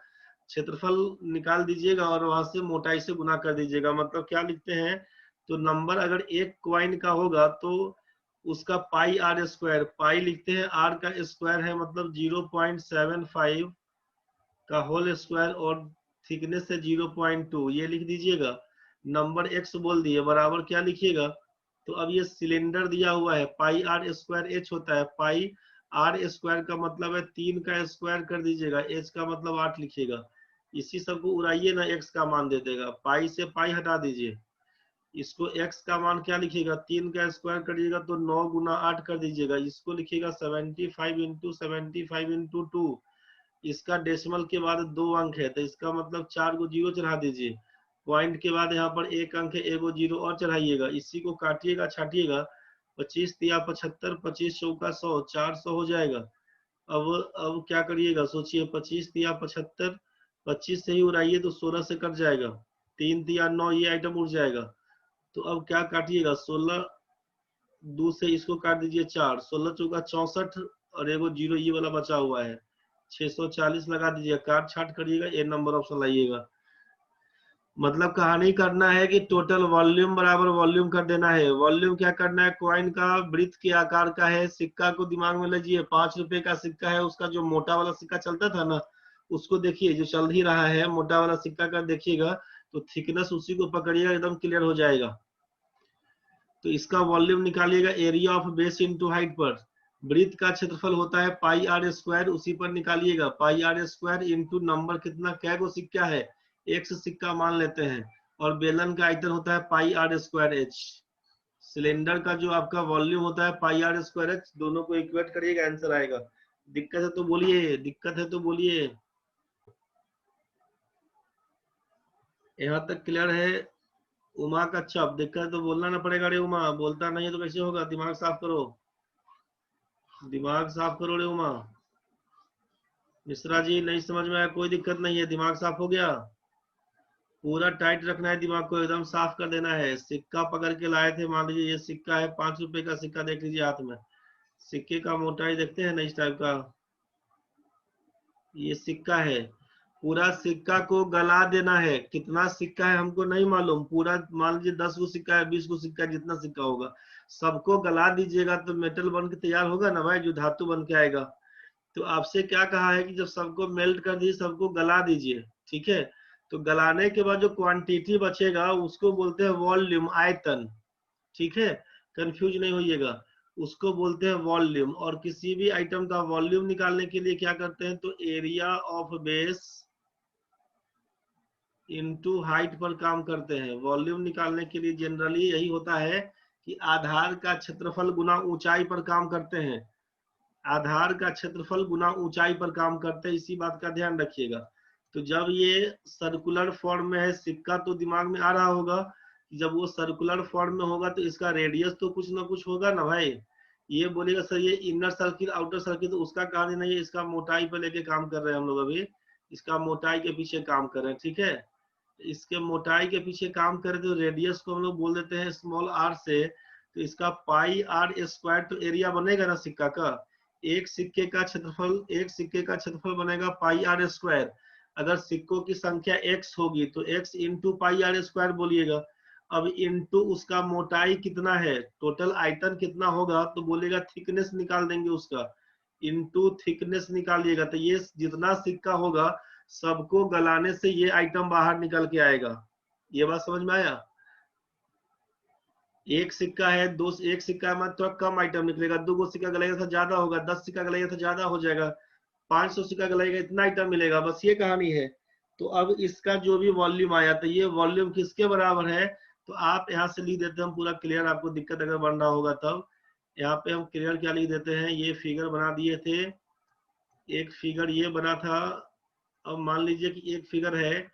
क्षेत्रफल निकाल दीजिएगा और वहां से मोटाई से गुना कर दीजिएगा। मतलब क्या लिखते हैं, तो नंबर अगर एक क्वाइन का होगा तो उसका पाई आर स्क्वायर, पाई लिखते हैं, आर का स्क्वायर है मतलब 0.75 का होल स्क्वायर और थिकनेस है 0.2, ये लिख दीजिएगा। नंबर एक्स बोल दिए, बराबर क्या लिखिएगा, तो अब ये सिलेंडर दिया हुआ है, पाई आर स्क्वायर एच होता है, पाई आर स्क्वायर का मतलब है 3 का स्क्वायर कर दीजिएगा, एच का मतलब 8 लिखिएगा। इसी सब को उड़ाइए ना, एक्स का मान दे देगा, पाई से पाई हटा दीजिए, इसको x का मान क्या लिखिएगा, 3 का स्क्वायर करिएगा तो 9 गुना 8 कर दीजिएगा, इसको लिखिएगा 75 इंटू 75 इंटू 2। इसका डेसिमल के बाद 2 अंक है तो इसका मतलब 4 को जीरो चढ़ा दीजिए, पॉइंट के बाद यहाँ पर 1 अंक है, 1 जीरो और चढ़ाइएगा, इसी को काटिएगा छाटिएगा, 25 तिया 75, 25 चौका 100, 400 हो जाएगा। अब क्या करिएगा सोचिए, 25 तिया 75, 25 से ही उड़ाइए तो 16 से कट जाएगा, 3 तिया 9, ये आइटम उड़ जाएगा। तो अब क्या काटिएगा, 16 2 से इसको काट दीजिए 4, 16 चौका 64 और एगो जीरो ये वाला बचा हुआ है, 640 लगा दीजिए, काट छाट करिएगा, ए नंबर ऑप्शन लाइएगा। मतलब कहानी करना है कि टोटल वॉल्यूम बराबर वॉल्यूम कर देना है। वॉल्यूम क्या करना है, कॉइन का वृत्त के आकार का है। सिक्का को दिमाग में लीजिए, 5 रुपए का सिक्का है, उसका जो मोटा वाला सिक्का चलता था ना उसको देखिए, जो चल ही रहा है मोटा वाला सिक्का का देखिएगा, तो थिकनेस उसी को पकड़िएगा, एकदम क्लियर हो जाएगा। तो इसका वॉल्यूम निकालिएगा area of base into height पर, वृत्त का क्षेत्रफल होता है पाई आर स्क्वायर, उसी पर निकालिएगा, पाई आर स्क्वायर इनटू नंबर कितना, क्या को सिक्का है, एक्स सिक्का मान लेते हैं, और बेलन का आयतन होता है pi are square H, cylinder का जो आपका वॉल्यूम होता है पाई आर स्क्वायर एच, दोनों को इक्वेट करिएगा, आंसर आएगा। दिक्कत है तो बोलिए, दिक्कत है तो बोलिए। यहाँ तक क्लियर है उमा का? अच्छा, दिक्कत है तो बोलना ना पड़ेगा रे उमा, बोलता नहीं है तो कैसे होगा, दिमाग साफ करो। दिमाग साफ करो रे उमा। मिश्रा जी नहीं समझ में आया, कोई दिक्कत नहीं है, दिमाग साफ हो गया। पूरा टाइट रखना है दिमाग को, एकदम साफ कर देना है। सिक्का पकड़ के लाए थे, मान लीजिए ये सिक्का है, 5 रुपए का सिक्का देख लीजिए हाथ में। सिक्के का मोटाई देखते हैं ना इस टाइप का, ये सिक्का है। पूरा सिक्का को गला देना है। कितना सिक्का है हमको नहीं मालूम, पूरा मान लीजिए 10 गो सिक्का है, 20 गो सिक्का है, जितना सिक्का होगा सबको गला दीजिएगा तो मेटल बन के तैयार होगा ना भाई, जो धातु बन के आएगा। तो आपसे क्या कहा है कि जब सबको मेल्ट कर दीजिए, सबको गला दीजिए, ठीक है। तो गलाने के बाद जो क्वांटिटी बचेगा उसको बोलते हैं वॉल्यूम, आयतन, ठीक है। कंफ्यूज नहीं होइएगा, उसको बोलते हैं वॉल्यूम। और किसी भी आइटम का वॉल्यूम निकालने के लिए क्या करते हैं, तो area of base into height पर काम करते हैं। वॉल्यूम निकालने के लिए जनरली यही होता है कि आधार का क्षेत्रफल गुना ऊंचाई पर काम करते हैं। आधार का क्षेत्रफल गुना ऊंचाई पर काम करते हैं, इसी बात का ध्यान रखिएगा। तो जब ये सर्कुलर फॉर्म में है सिक्का, तो दिमाग में आ रहा होगा कि जब वो सर्कुलर फॉर्म में होगा तो इसका रेडियस तो कुछ ना कुछ होगा ना भाई। ये बोलेगा सर ये इनर सर्किल आउटर सर्किल, तो उसका कहानी नहीं है, इसका मोटाई पे लेके काम कर रहे हैं हम लोग अभी। इसका मोटाई के पीछे काम कर रहे हैं, ठीक है। इसके मोटाई के पीछे काम करें तो रेडियस को हम लोग बोल देते हैं स्मॉल आर से। तो इसका पाई आर स्क्वायर, तो एरिया बनेगा ना सिक्का का। एक सिक्के का क्षेत्रफल, एक सिक्के का क्षेत्रफल बनेगा पाई आर स्क्वायर। अगर सिक्कों की संख्या x होगी तो x into pi are square बोलिएगा। अब इंटू उसका मोटाई कितना है, टोटल आयतन कितना होगा, तो बोलेगा थिकनेस निकाल देंगे उसका, इंटू थिकनेस निकालिएगा। तो ये जितना सिक्का होगा सबको गलाने से ये आइटम बाहर निकल के आएगा। ये बात समझ में आया। एक सिक्का है, दो, एक सिक्का में थोड़ा कम आइटम निकलेगा, 2 गो सिक्का गलाएगा तो ज्यादा होगा, 10 सिक्का गलाएगा तो ज्यादा हो जाएगा, 500 सिक्का गलाएगा इतना आइटम मिलेगा, बस ये कहानी है। तो अब इसका जो भी वॉल्यूम आया, तो ये वॉल्यूम किसके बराबर है, तो आप यहाँ से लिख देते हैं हम पूरा क्लियर, आपको दिक्कत अगर बन रहा होगा तब। यहाँ पे हम क्लियर क्या लिख देते हैं, ये फिगर बना दिए थे, एक फिगर ये बना था। अब मान लीजिए कि एक फिगर है,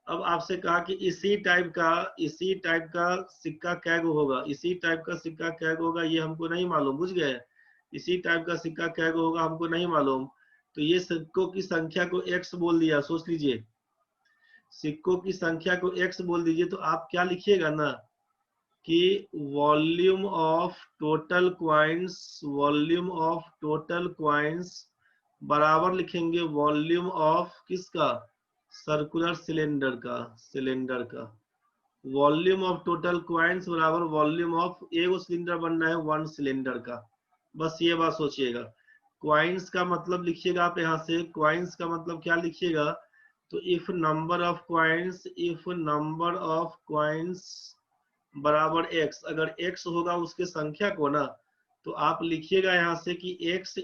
अब आपसे कहा कि इसी टाइप का सिक्का कैगो होगा, इसी टाइप का सिक्का कैगो होगा, ये हमको नहीं मालूम, बुझ गए। इसी टाइप का सिक्का कैगो होगा हमको नहीं मालूम। तो ये सिक्कों की संख्या को x बोल दिया, सोच लीजिए, सिक्कों की संख्या को x बोल दीजिए। तो आप क्या लिखिएगा ना कि volume of total coins, volume of total coins बराबर लिखेंगे वॉल्यूम ऑफ किसका, सर्कुलर सिलेंडर का, सिलेंडर का। वॉल्यूम ऑफ टोटल क्वाइंस बराबर वॉल्यूम ऑफ, एगो सिलेंडर बनना है 1 सिलेंडर का, बस ये बात सोचिएगा। क्वाइंस का मतलब लिखिएगा आप यहाँ से, क्वाइंस का मतलब क्या लिखिएगा, तो if number of coins, if number of coins बराबर x, अगर x होगा उसके संख्या को ना, तो आप लिखिएगा यहाँ से कि x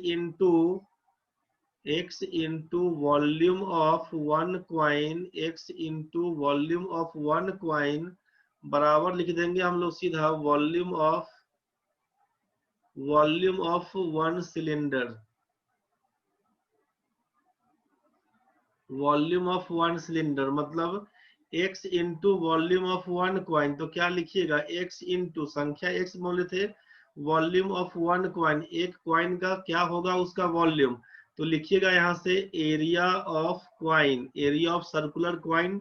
into volume of 1 coin, x into volume of 1 coin बराबर लिख देंगे हम लोग सीधा volume of 1 cylinder, volume of 1 cylinder मतलब x into volume of 1 coin. तो क्या लिखिएगा, x इंटू संख्या x बोले थे, वॉल्यूम ऑफ 1 क्वाइन, एक क्वाइन का क्या होगा उसका वॉल्यूम। तो लिखिएगा यहाँ से area of coin, area of circular coin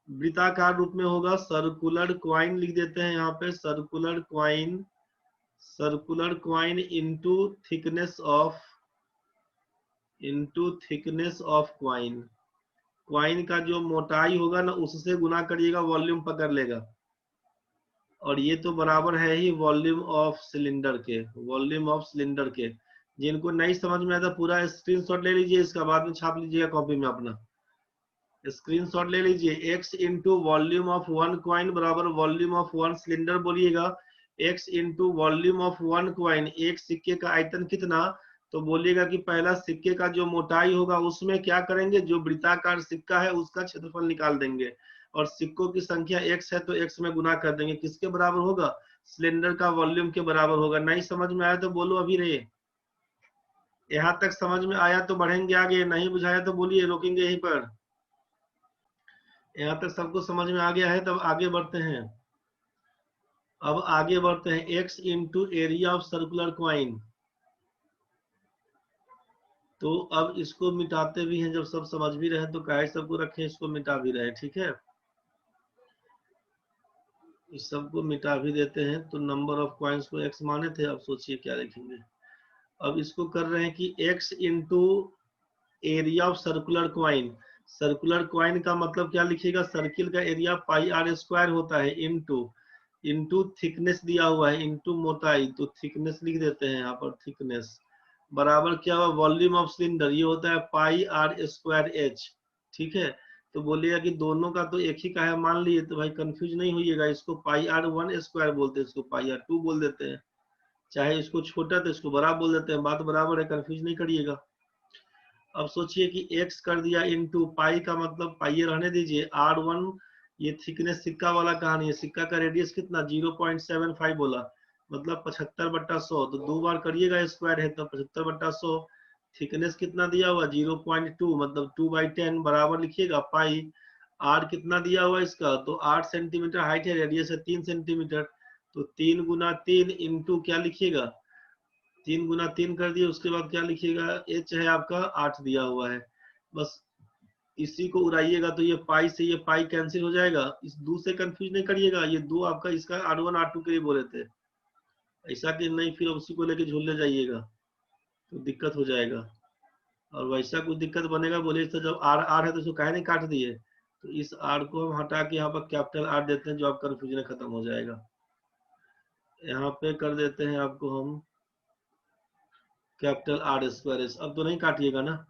वृत्ताकार रूप में होगा, सर्कुलर क्वाइन लिख देते हैं यहाँ पे, circular coin, circular coin into thickness of, into thickness of coin. Coin का जो मोटाई होगा ना उससे गुना करिएगा, वॉल्यूम पकड़ लेगा। और ये तो बराबर है ही वॉल्यूम ऑफ सिलेंडर के, वॉल्यूम ऑफ सिलेंडर के। जिनको नहीं समझ में आता पूरा स्क्रीनशॉट ले लीजिए, इसका बाद में छाप लीजिएगा कॉपी में अपना, स्क्रीनशॉट ले लीजिए। x into volume of 1 coin बराबर वॉल्यूम ऑफ 1 सिलेंडर बोलिएगा। x into volume of 1 coin, एक सिक्के का आयतन कितना, तो बोलिएगा कि पहला सिक्के का जो मोटाई होगा उसमें क्या करेंगे, जो वृत्ताकार सिक्का है उसका क्षेत्रफल निकाल देंगे, और सिक्कों की संख्या x है तो x में गुना कर देंगे, किसके बराबर होगा, सिलेंडर का वॉल्यूम के बराबर होगा। नहीं समझ में आया तो बोलो अभी रहे, यहाँ तक समझ में आया तो बढ़ेंगे आगे, नहीं बुझाया तो बोलिए रोकेंगे यहीं पर। यहाँ तक सबको समझ में आ गया है, तब आगे बढ़ते हैं। अब आगे बढ़ते हैं, x into area of circular coin, तो अब इसको मिटाते भी हैं, जब सब समझ भी रहे तो काहे सबको रखें, इसको मिटा भी रहे, ठीक है। इस सबको मिटा भी देते हैं, तो नंबर ऑफ कॉइन्स को x माने थे, अब सोचिए क्या लिखेंगे। अब इसको कर रहे हैं कि x into area of circular coin. Circular coin का मतलब क्या लिखिएगा, सर्किल का एरिया पाई आर स्क्वायर होता है, इंटू थिकनेस दिया हुआ है, इंटू मोटाई, तो थिकनेस लिख देते हैं यहाँ पर, थिकनेस बराबर क्या हुआ, वॉल्यूम ऑफ सिलेंडर, ये होता है पाई आर स्क्वायर एच, ठीक है। तो बोलिएगा कि दोनों का तो एक ही का है मान लिए, तो भाई कंफ्यूज नहीं होइएगा, इसको पाई आर वन स्क्वायर बोलते हैं, इसको पाई आर टू बोल देते हैं, चाहे इसको छोटा तो इसको बड़ा बोल देते हैं, बात बराबर है, कंफ्यूज नहीं करिएगा। अब सोचिए कि x कर दिया इंटू पाई का मतलब पाई रहने दीजिए, r1 ये थिकनेस सिक्का वाला कहानी है, सिक्का का रेडियस कितना 0.75 बोला, मतलब 75/100, तो दो बार करिएगा स्क्वायर है तो 75/100, थिकनेस कितना दिया हुआ 0.2 मतलब 2/10 बराबर लिखिएगा पाई, r कितना दिया हुआ इसका, तो 8 सेंटीमीटर हाइट है, रेडियस है 3 सेंटीमीटर, तो 3 गुना 3 इंटू क्या लिखिएगा, 3 गुना 3 कर दिए, उसके बाद क्या लिखिएगा, एच है आपका 8 दिया हुआ है, बस इसी को उड़ाइएगा तो ये पाई से ये पाई कैंसिल हो जाएगा, इस दो से कंफ्यूज नहीं करिएगा, ये दो आपका इसका R1 R2 के लिए बोले थे, ऐसा कि नहीं फिर उसी को लेके झूलने जाइएगा तो दिक्कत हो जाएगा, और वैसा कुछ दिक्कत बनेगा बोलिए तो जब आर आर है तो इसको काहे नहीं काट दिए, तो इस आर को हम हटा के यहाँ पर कैपिटल आर देते हैं, जो आप कंफ्यूजन खत्म हो जाएगा। यहाँ पे कर देते हैं आपको हम कैपिटल आर स्क्वायर, अब तो नहीं काटिएगा ना।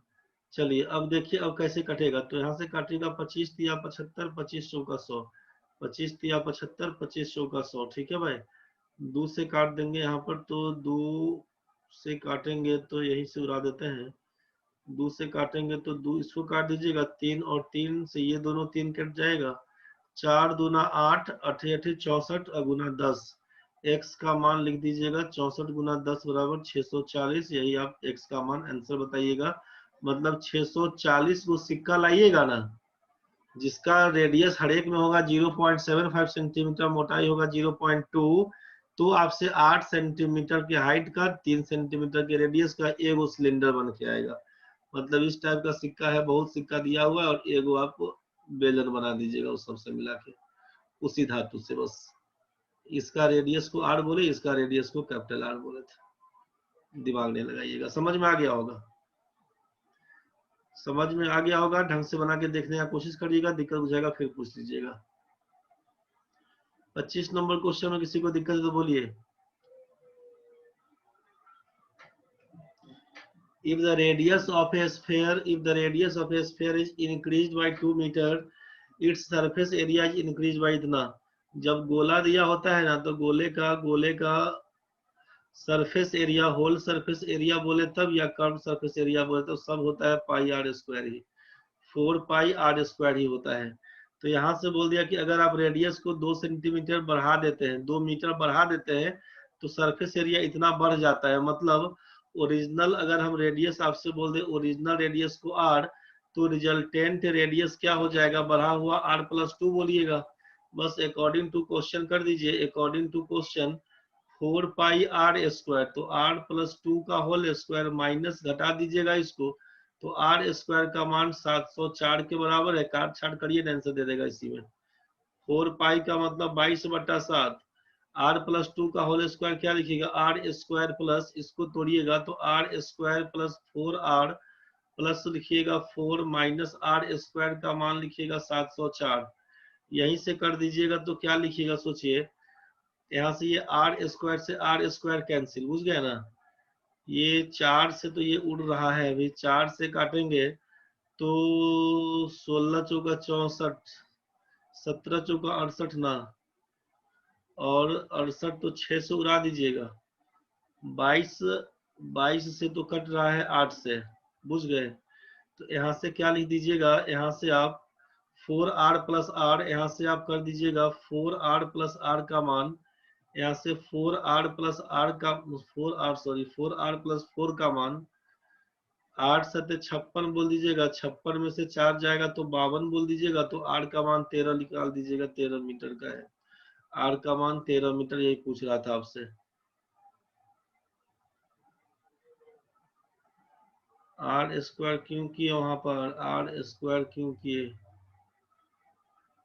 चलिए अब देखिए अब कैसे कटेगा, तो यहाँ से काटिएगा 25 तिया 75, 25 चौका 100, 25 तिया 75, 25 चौका 100, ठीक है भाई। दो से काट देंगे यहाँ पर, तो दो से काटेंगे तो यही से उड़ा देते हैं, दो से काटेंगे तो दो इसको काट दीजिएगा, तीन और तीन से ये दोनों तीन कट जाएगा, 4 दूना 8, 8 8 64 और गुना 10, x का मान लिख दीजिएगा 64 गुना 10 बराबर 640, यही आप x का मान आंसर बताइएगा, मतलब 640 को सिक्का लाइएगा ना, जिसका रेडियस हर एक में होगा 0.75 सेंटीमीटर, मोटाई होगा 0.2, तो आपसे 8 सेंटीमीटर की हाइट का 3 सेंटीमीटर के रेडियस का एगो सिलेंडर बन के आएगा, मतलब इस टाइप का सिक्का है, बहुत सिक्का दिया हुआ है, और एगो आप बेलन बना दीजिएगा उस सबसे मिला के, उसी धातु से, बस इसका रेडियस को आर बोले, इसका रेडियस को कैपिटल आर बोले थे, दिमाग नहीं लगाइएगा, समझ में आ गया होगा, समझ में आ गया होगा, ढंग से बना के देखने का कोशिश करिएगा, दिक्कत बुझाएगा फिर पूछ लीजिएगा। 25 नंबर क्वेश्चन में किसी को दिक्कत है तो बोलिए। If the radius of a sphere is increased by 2 meter, its surface area is increased by इतना। जब गोला दिया होता है ना, तो गोले का surface area, whole surface area बोले तब, या कर्व सरफेस एरिया बोले तो सब होता है पाई आर स्क्वायर ही, 4 पाई आर स्क्वायर ही होता है। तो यहाँ से बोल दिया कि अगर आप रेडियस को 2 सेंटीमीटर बढ़ा देते हैं, 2 मीटर बढ़ा देते हैं, तो सरफेस एरिया इतना बढ़ जाता है, मतलब ओरिजिनल अगर हम रेडियस आपसे बोल दे ओरिजिनल रेडियस को आर, तो रिजल्टेंट रेडियस क्या हो जाएगा, बढ़ा हुआ r+2 बोलिएगा, बस अकॉर्डिंग टू क्वेश्चन कर दीजिए, according to question 4 pi are square, तो r+2 का होल स्क्वायर माइनस घटा दीजिएगा इसको, तो आर स्क्वायर का मान 704 के बराबर है, काट छाट करिए आंसर दे देगा इसी में, 4 पाई का मतलब 22/7, r+2 का होल स्क्वायर क्या लिखिएगा, आर स्क्वायर प्लस, इसको तोड़िएगा तो are square plus 4r plus लिखिएगा 4 माइनस आर स्क्वायर का मान लिखिएगा 704, यहीं से कर दीजिएगा तो क्या लिखिएगा सोचिए, यहाँ से ये आर स्क्वायर से आर स्क्वायर कैंसिल, बुझ गया ना, ये 4 से तो ये उड़ रहा है, अभी 4 से काटेंगे तो 16 चौका 64, 17 चौका 68 ना, और 68 तो 6 से उड़ा दीजिएगा, 22 22 से तो कट रहा है 8 से, बुझ गए, तो यहाँ से क्या लिख दीजिएगा, यहाँ से आप 4r+r, यहाँ से आप कर दीजिएगा 4r+r का मान, यहाँ से 4r+r का 4r+4 का मान, 8 7 56 बोल दीजिएगा, 56 में से 4 जाएगा तो 52 बोल दीजिएगा, तो आर का मान 13 निकाल दीजिएगा, 13 मीटर का है, आर का मान 13 मीटर, यही पूछ रहा था आपसे। आर स्क्वायर क्यों किए वहां पर, आर स्क्वायर क्यों किए?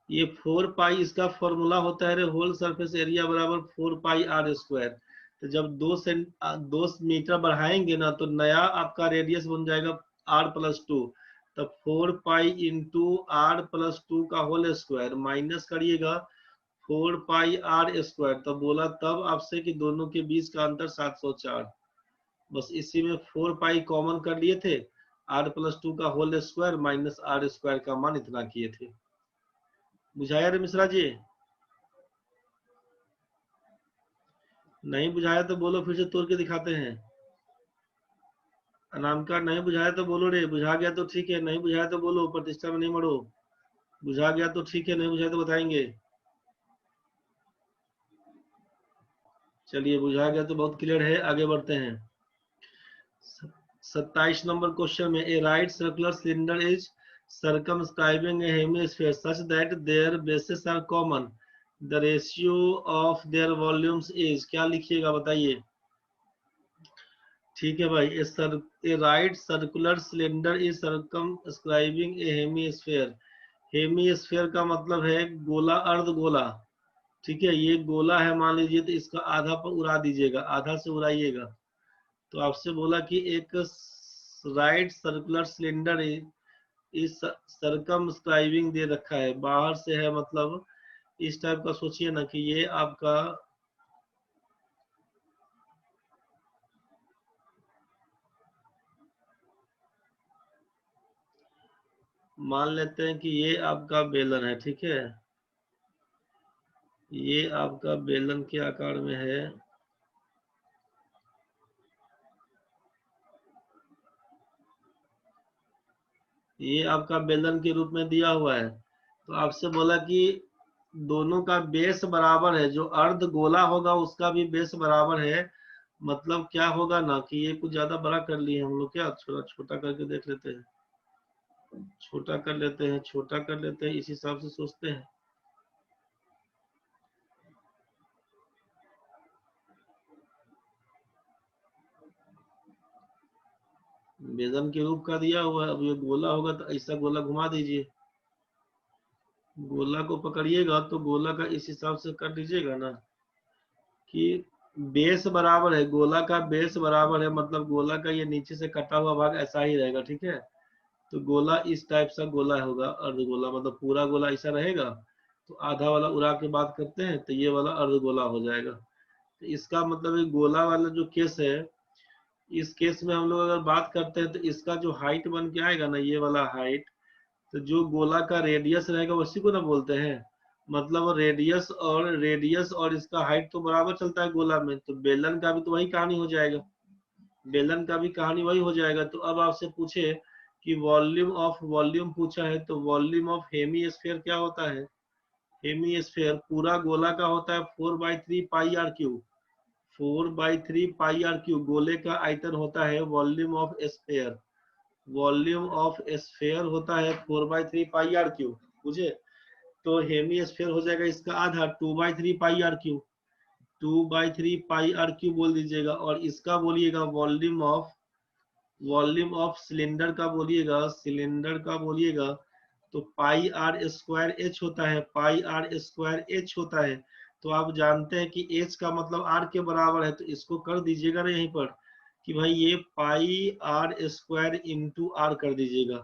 ये 4 पाई इसका फॉर्मूला होता है रे, होल सरफेस एरिया बराबर 4 पाई आर स्क्वायर। तो जब 2 मीटर बढ़ाएंगे ना तो नया आपका रेडियस बन जाएगा r+2। तब 4 पाई इंटू r+2 का होल स्क्वायर माइनस करिएगा 4 पाई आर स्क्वायर। तब बोला तब आपसे कि दोनों के बीच का अंतर 704। बस इसी में 4 पाई कॉमन कर लिए थे, r+2 का whole square minus R square का मान इतना किए थे। बुझाया रे मिश्रा जी? नहीं बुझाया तो बोलो, फिर से तोड़ के दिखाते हैं। अनामिका नहीं बुझाया तो बोलो रे, बुझा गया तो ठीक है, नहीं बुझाया तो बोलो, प्रतिष्ठा में नहीं मरो। बुझा गया तो ठीक है, नहीं बुझाया तो बताएंगे। चलिए बुझा गया तो बहुत क्लियर है, आगे बढ़ते हैं। 27 नंबर क्वेश्चन में, a right circular cylinder is circumscribing a hemisphere such that their bases are common, the ratio of their volumes is, क्या लिखिएगा बताइए? ठीक है भाई, a right circular cylinder is circumscribing a hemisphere. Hemisphere का मतलब है गोला, अर्ध गोला। ठीक है, ये गोला है मान लीजिए, तो इसका आधा पर उड़ा दीजिएगा, आधा से उड़ाइएगा। तो आपसे बोला कि एक राइट सर्कुलर सिलेंडर इस सर्कमस्क्राइबिंग दे रखा है, बाहर से है, मतलब इस टाइप का सोचिए ना कि ये आपका, मान लेते हैं कि ये आपका बेलन है। ठीक है, ये आपका बेलन के आकार में है, ये आपका बेलन के रूप में दिया हुआ है। तो आपसे बोला कि दोनों का बेस बराबर है, जो अर्ध गोला होगा उसका भी बेस बराबर है। मतलब क्या होगा ना कि ये कुछ ज्यादा बड़ा कर लिए हम लोग, क्या थोड़ा छोटा करके देख लेते हैं, छोटा कर लेते हैं, छोटा कर लेते हैं, इस हिसाब से सोचते हैं। बेलन के रूप का दिया हुआ है, अब ये गोला होगा तो ऐसा गोला घुमा दीजिए, गोला को पकड़िएगा तो गोला का इस हिसाब से कर दीजिएगा ना कि बेस बराबर है, गोला का बेस बराबर है, मतलब गोला का ये नीचे से कटा हुआ भाग ऐसा ही रहेगा। ठीक है, तो गोला इस टाइप सा गोला होगा, अर्ध गोला, मतलब पूरा गोला ऐसा रहेगा। तो आधा वाला उड़ा के बात करते हैं तो ये वाला अर्ध गोला हो जाएगा। तो इसका मतलब ये गोला वाला जो केस है, इस केस में हम लोग अगर बात करते हैं तो इसका जो हाइट बन के आएगा ना, ये वाला हाइट, तो जो गोला का रेडियस रहेगा उसी को ना बोलते हैं। मतलब रेडियस और इसका हाइट तो बराबर चलता है गोला में, तो बेलन का भी तो वही कहानी हो जाएगा, बेलन का भी कहानी वही हो जाएगा। तो अब आपसे पूछे कि वॉल्यूम पूछा है, तो वॉल्यूम ऑफ हेमी स्फीयर क्या होता है? हेमी स्फीयर पूरा गोला का होता है 4/3 पाई r क्यूब, 4/3 पाई r क्यूब गोले का आयतन होता है। Volume of sphere, volume of sphere होता है 4/3 पाई r क्यूब, बुझे? तो हेमी स्फीयर हो जाएगा इसका आधा, 2/3 pi r cube, 2/3 pi r cube बोल दीजिएगा। और इसका बोलिएगा वॉल्यूम ऑफ सिलेंडर का बोलिएगा, सिलेंडर का बोलिएगा तो पाई r² h होता है, पाई r² h होता है। तो आप जानते हैं कि h का मतलब r के बराबर है, तो इसको कर दीजिएगा ना यहीं पर कि भाई ये पाई r² इंटू r कर दीजिएगा।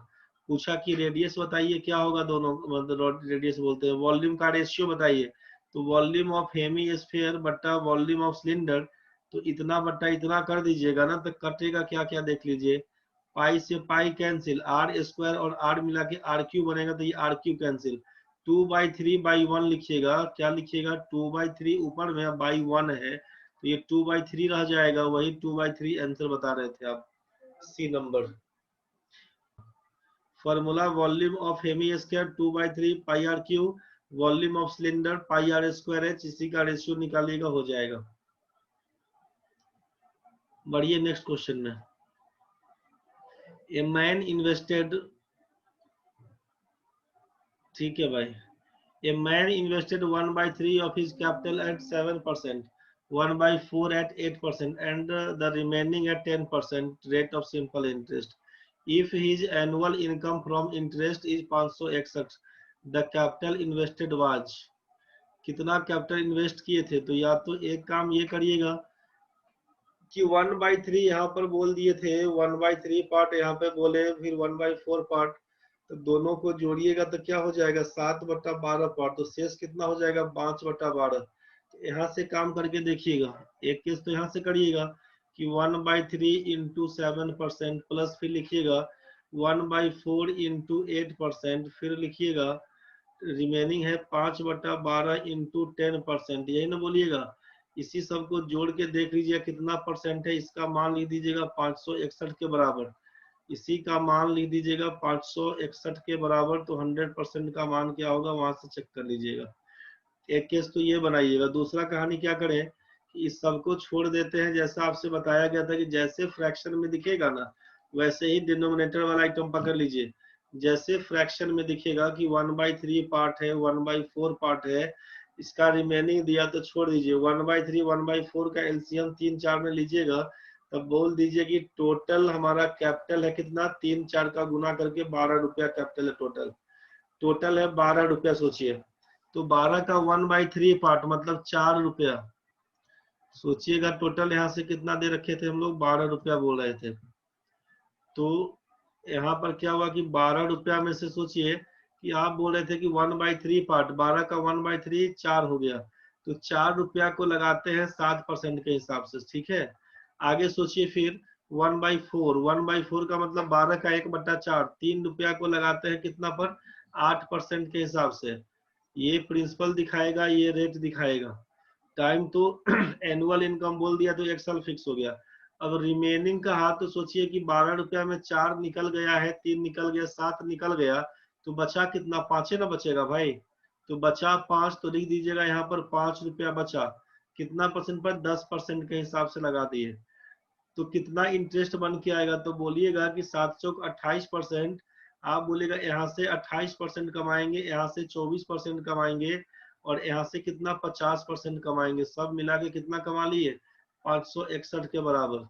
पूछा कि रेडियस बताइए क्या होगा, दोनों मतलब रेडियस बोलते हैं, वॉल्यूम का रेशियो बताइए। तो वॉल्यूम ऑफ हेमी स्फीयर बट्टा वॉल्यूम ऑफ सिलेंडर, तो इतना बट्टा इतना कर दीजिएगा ना, तो कटेगा क्या क्या देख लीजिए। पाई से पाई कैंसिल, r² और r मिला के r³ बनेगा, तो ये r³ कैंसिल। 2/3/1 लिखिएगा, क्या लिखिएगा? 2/3 ऊपर में बाई 1 है, तो ये 2/3 रह जाएगा, वही 2/3 आंसर बता रहे थे आप, C number. Formula volume of hemisphere 2/3 pi r cube, volume of cylinder pi r²h, इसी का रेशियो निकालिएगा, हो जाएगा। बढ़िए नेक्स्ट क्वेश्चन में। ए मैन इन्वेस्टेड, ठीक है भाई, a man invested 1/3 of his capital at 7%, 1/4 at 8%, and the remaining at 10% rate of simple interest. If his annual income from interest is 561, the capital invested was, कितना capital invest किए थे? तो या तो एक काम ये करिएगा कि 1/3 यहाँ पर बोल दिए थे, 1/3 पार्ट यहाँ पे बोले, फिर 1/4 पार्ट, तो दोनों को जोड़िएगा तो क्या हो जाएगा 7/12 पार्ट, तो शेष कितना हो जाएगा 5/12। तो यहाँ से काम करके देखिएगा, एक केस तो यहाँ से करिएगा कि 1/3 इंटू 7% प्लस फिर लिखिएगा 1/4 इंटू 8%, फिर लिखिएगा रिमेनिंग है 5/12 इंटू 10%, यही ना बोलिएगा। इसी सब को जोड़ के देख लीजिए कितना परसेंट है, इसका मान लिख दीजिएगा 561 के बराबर, इसी का मान लिख दीजिएगा 561 के बराबर, तो 100% का मान क्या होगा वहां से चेक कर लीजिएगा। एक केस तो ये बनाइएगा। दूसरा कहानी क्या करें कि इस सबको छोड़ देते हैं, जैसा आपसे बताया गया था कि जैसे फ्रैक्शन में दिखेगा ना वैसे ही डिनोमिनेटर वाला आइटम पकड़ लीजिए। जैसे फ्रैक्शन में दिखेगा कि 1/3 पार्ट है, 1/4 पार्ट है, इसका रिमेनिंग दिया तो छोड़ दीजिए, 1/3 1/4 का एलसीएम 3 4 में लीजिएगा, तब बोल दीजिए कि टोटल हमारा कैपिटल है कितना, 3 4 का गुना करके 12 रुपया कैपिटल है, टोटल है 12 रुपया। सोचिए तो 12 का 1/3 पार्ट मतलब 4 रुपया, सोचिएगा टोटल यहाँ से कितना दे रखे थे हम लोग, 12 रुपया बोल रहे थे। तो यहाँ पर क्या हुआ कि 12 रुपया में से सोचिए कि आप बोल रहे थे कि 1/3 पार्ट, 12 का 1/3 4 हो गया, तो 4 रुपया को लगाते हैं 7% के हिसाब से, ठीक है। आगे सोचिए फिर 1/4 का मतलब 12 का 1/4, 3 रुपया को लगाते हैं कितना पर, 8% के हिसाब से। ये प्रिंसिपल दिखाएगा, ये रेट दिखाएगा। टाइम तो एनुअल इनकम बोल दिया तो 1 साल फिक्स हो गया। अब रिमेनिंग का हाथ तो सोचिए कि 12 रुपया में 4 निकल गया है, 3 निकल गया, 7 निकल गया, तो बचा कितना, 5 ना बचेगा भाई। तो बचा 5, तो लिख दीजिएगा यहाँ पर 5 रुपया बचा, कितना परसेंट पर, 10% के हिसाब से लगा दिए। तो कितना इंटरेस्ट बन के आएगा, तो बोलिएगा कि 7 चौक 28%, आप बोलेगा यहाँ से 28% कमाएंगे, यहाँ से 24% कमाएंगे, और यहाँ से कितना 50% कमाएंगे, सब मिला के कितना कमा लिए 561 के बराबर।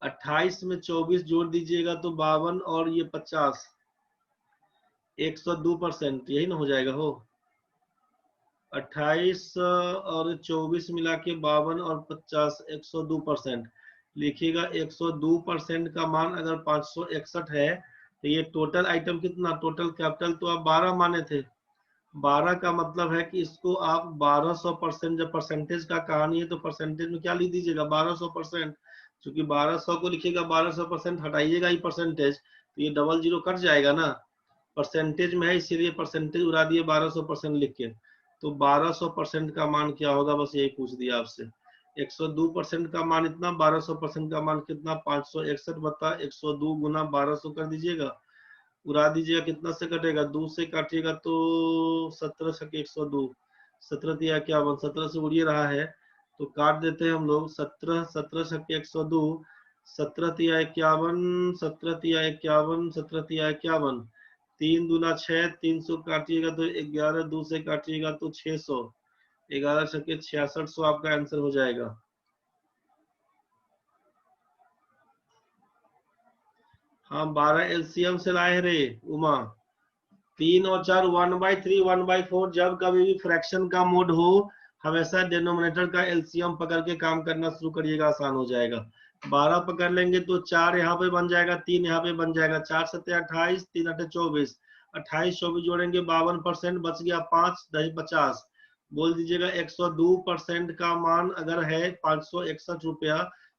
28 में 24 जोड़ दीजिएगा तो 52, और ये 50, 102%, यही ना हो जाएगा हो। 28 और 24 मिला के 52 और 50, 102%। लिखिएगा 102% का मान अगर 561 है, तो ये टोटल आइटम कितना, टोटल कैपिटल तो आप 12 माने थे, 12 का मतलब है कि इसको आप 1200%, जब परसेंटेज का कहानी है तो परसेंटेज में क्या लिख दीजिएगा 1200%, क्योंकि 1200 को लिखिएगा 1200%, हटाइएगा ही परसेंटेज तो ये डबल जीरो कट जाएगा ना, परसेंटेज में है इसीलिए परसेंटेज उड़ा दिए 1200% लिख के। तो 1200% का मान क्या होगा, बस यही पूछ दिया आपसे। 102% का मान इतना, 1200% का मान कितना, 561 बता 102 गुना 1200 कर दीजिएगा, उड़ा दीजिएगा, कितना से कटेगा, 2 से काटिएगा तो 17 छके 102, 17 तिया 51, 17 से उड़िए रहा है तो काट देते हैं हम लोग, 17 17 छके 102, 17 तिया 51, 17 तिया 51, 17 तिया 51, 3 दूना 6, 300 काटिएगा तो 11, 2 से काटिएगा तो 600, 11 छके 6600 आपका आंसर हो जाएगा। हाँ 12 एलसीएम से लाए रे उमा, 3 और 4 1/3 1/4, जब कभी भी फ्रैक्शन का मोड हो हमेशा डिनोमिनेटर का एलसीएम पकड़ के काम करना शुरू करिएगा, आसान हो जाएगा। 12 पकड़ लेंगे तो 4 यहाँ पे बन जाएगा, 3 यहाँ पे बन जाएगा, 4 सत्ते 28, 3 अठे 24, 28 24 जोड़ेंगे 52%, बच गया 5 दही 50। बोल दीजिएगा 102% का मान अगर है 561 रुपया,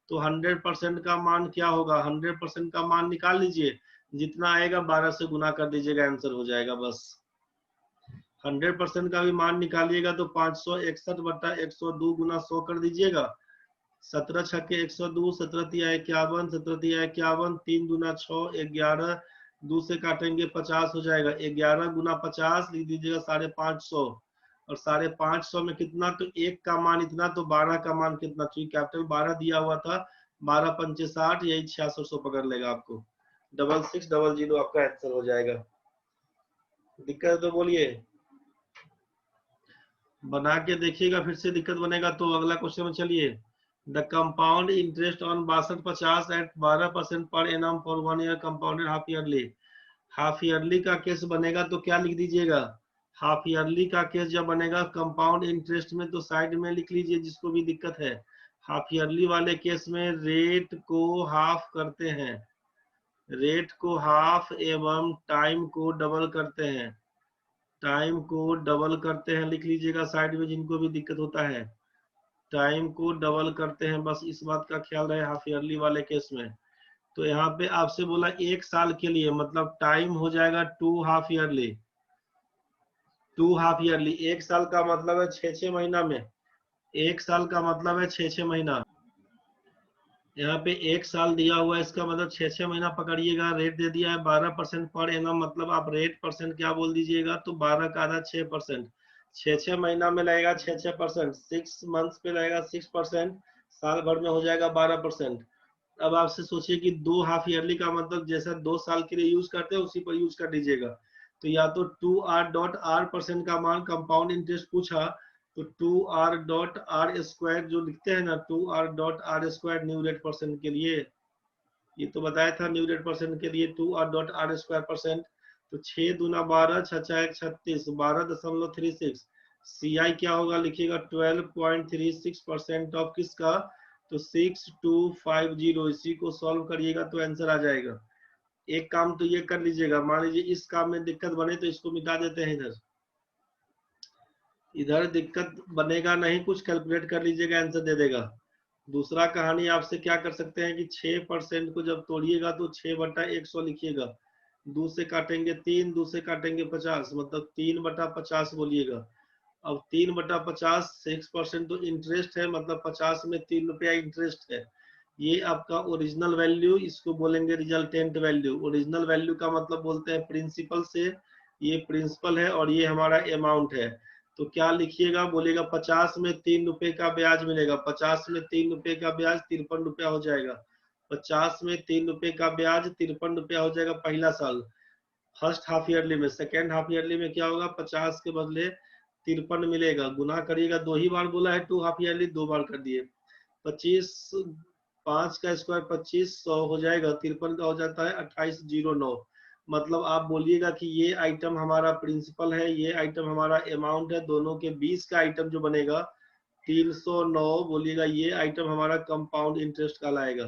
तो 100% का मान क्या होगा, 100% का मान निकाल लीजिए, जितना आएगा 12 से गुना कर दीजिएगा, आंसर हो जाएगा बस। 100% का भी मान निकालिएगा तो 561/102 गुना 100 कर दीजिएगा, 17 छक्के 102, 17 तिया 51, 17 तिया 51, 3 दूना 6, 11, 2 से काटेंगे 50 हो जाएगा, 11 गुना 50 लिख दीजिएगा 550, और 550 में कितना, तो एक का मान इतना, तो 12 का मान कितना, क्योंकि कैपिटल 12 दिया हुआ था, 12 पंचे 60, यही 6600 पकड़ लेगा आपको, 6600 आपका आंसर हो जाएगा। दिक्कत तो बोलिए, बना के देखिएगा, फिर से दिक्कत बनेगा तो अगला क्वेश्चन में चलिए। The compound interest on 6250 at 12% पर annum for 1 year compounded half yearly. Half yearly का केस बनेगा तो क्या लिख दीजिएगा, हाफ ईयरली का केस जब बनेगा कंपाउंड इंटरेस्ट में तो साइड में लिख लीजिए जिसको भी दिक्कत है। हाफ ईयरली वाले केस में रेट को हाफ करते हैं, रेट को हाफ एवं टाइम को डबल करते हैं, टाइम को डबल करते हैं लिख लीजिएगा साइड में जिनको भी दिक्कत होता है, टाइम को डबल करते हैं, बस इस बात का ख्याल रहे हाफ ईयरली वाले केस में। तो यहाँ पे आपसे बोला 1 साल के लिए, मतलब टाइम हो जाएगा 2 हाफ ईयरली, 2 हाफ ईयरली। 1 साल का मतलब है 6 महीना में, 1 साल का मतलब है 6 महीना। यहाँ पे 1 साल दिया हुआ है, इसका मतलब 6 महीना पकड़िएगा। रेट दे दिया है 12% पर एनम, मतलब आप रेट परसेंट क्या बोल दीजिएगा, तो 12 का आधा 6%, 6 महीना में लगेगा 6%, 6 मंथ्स पे लगेगा 6%, साल भर में हो जाएगा 12%। अब आपसे सोचिए कि 2 हाफ ईयरली का मतलब जैसा 2 साल के लिए यूज करते हैं उसी पर यूज कर दीजिएगा। तो या तो 2r.r% का मान कंपाउंड इंटरेस्ट पूछा तो 2r.r² जो लिखते हैं ना, 2r.r² न्यू रेट परसेंट के लिए, ये तो बताया था न्यू रेट परसेंट के लिए 2r.r²%। तो 6 दूना 12, 6 1 36, 12.36। CI क्या होगा लिखिएगा 12.36% ऑफ किसका, तो 6250। इसी को सॉल्व करिएगा तो आंसर आ जाएगा। एक काम तो ये कर लीजिएगा, मान लीजिए इस काम में दिक्कत बने तो इसको मिटा देते हैं, इधर इधर दिक्कत बनेगा नहीं, कुछ कैलकुलेट कर लीजिएगा आंसर दे देगा। दूसरा कहानी आपसे क्या कर सकते हैं कि 6% को जब तोड़िएगा तो 6/100 लिखिएगा, 2 से काटेंगे 3, 2 से काटेंगे 50, मतलब 3/50 बोलिएगा। अब 3/50 6% तो इंटरेस्ट है, मतलब 50 में 3 रुपया इंटरेस्ट है। ये आपका ओरिजिनल वैल्यू, इसको बोलेंगे रिजल्टेंट वैल्यू। ओरिजिनल वैल्यू का मतलब बोलते हैं प्रिंसिपल से, ये प्रिंसिपल है और ये हमारा अमाउंट है। तो क्या लिखिएगा, बोलेगा 50 में 3 रुपए का ब्याज मिलेगा, 50 में 3 रुपए का ब्याज 53 रुपया हो जाएगा। 50 में 3 रुपए का ब्याज 53 रुपया हो जाएगा पहला साल, फर्स्ट हाफ ईयरली में। सेकेंड हाफ ईयरली में क्या होगा, 50 के बदले 53 मिलेगा, गुना करिएगा, 2 ही बार बोला है, 2 हाफ ईयरली 2 बार कर दिए। 25 5 का स्क्वायर 25, 100 हो जाएगा, 53 का हो जाता है 2809। मतलब आप बोलिएगा कि ये आइटम हमारा प्रिंसिपल है, ये आइटम हमारा अमाउंट है, दोनों के 20 का आइटम जो बनेगा 309, बोलिएगा ये आइटम हमारा कंपाउंड इंटरेस्ट कहलाएगा,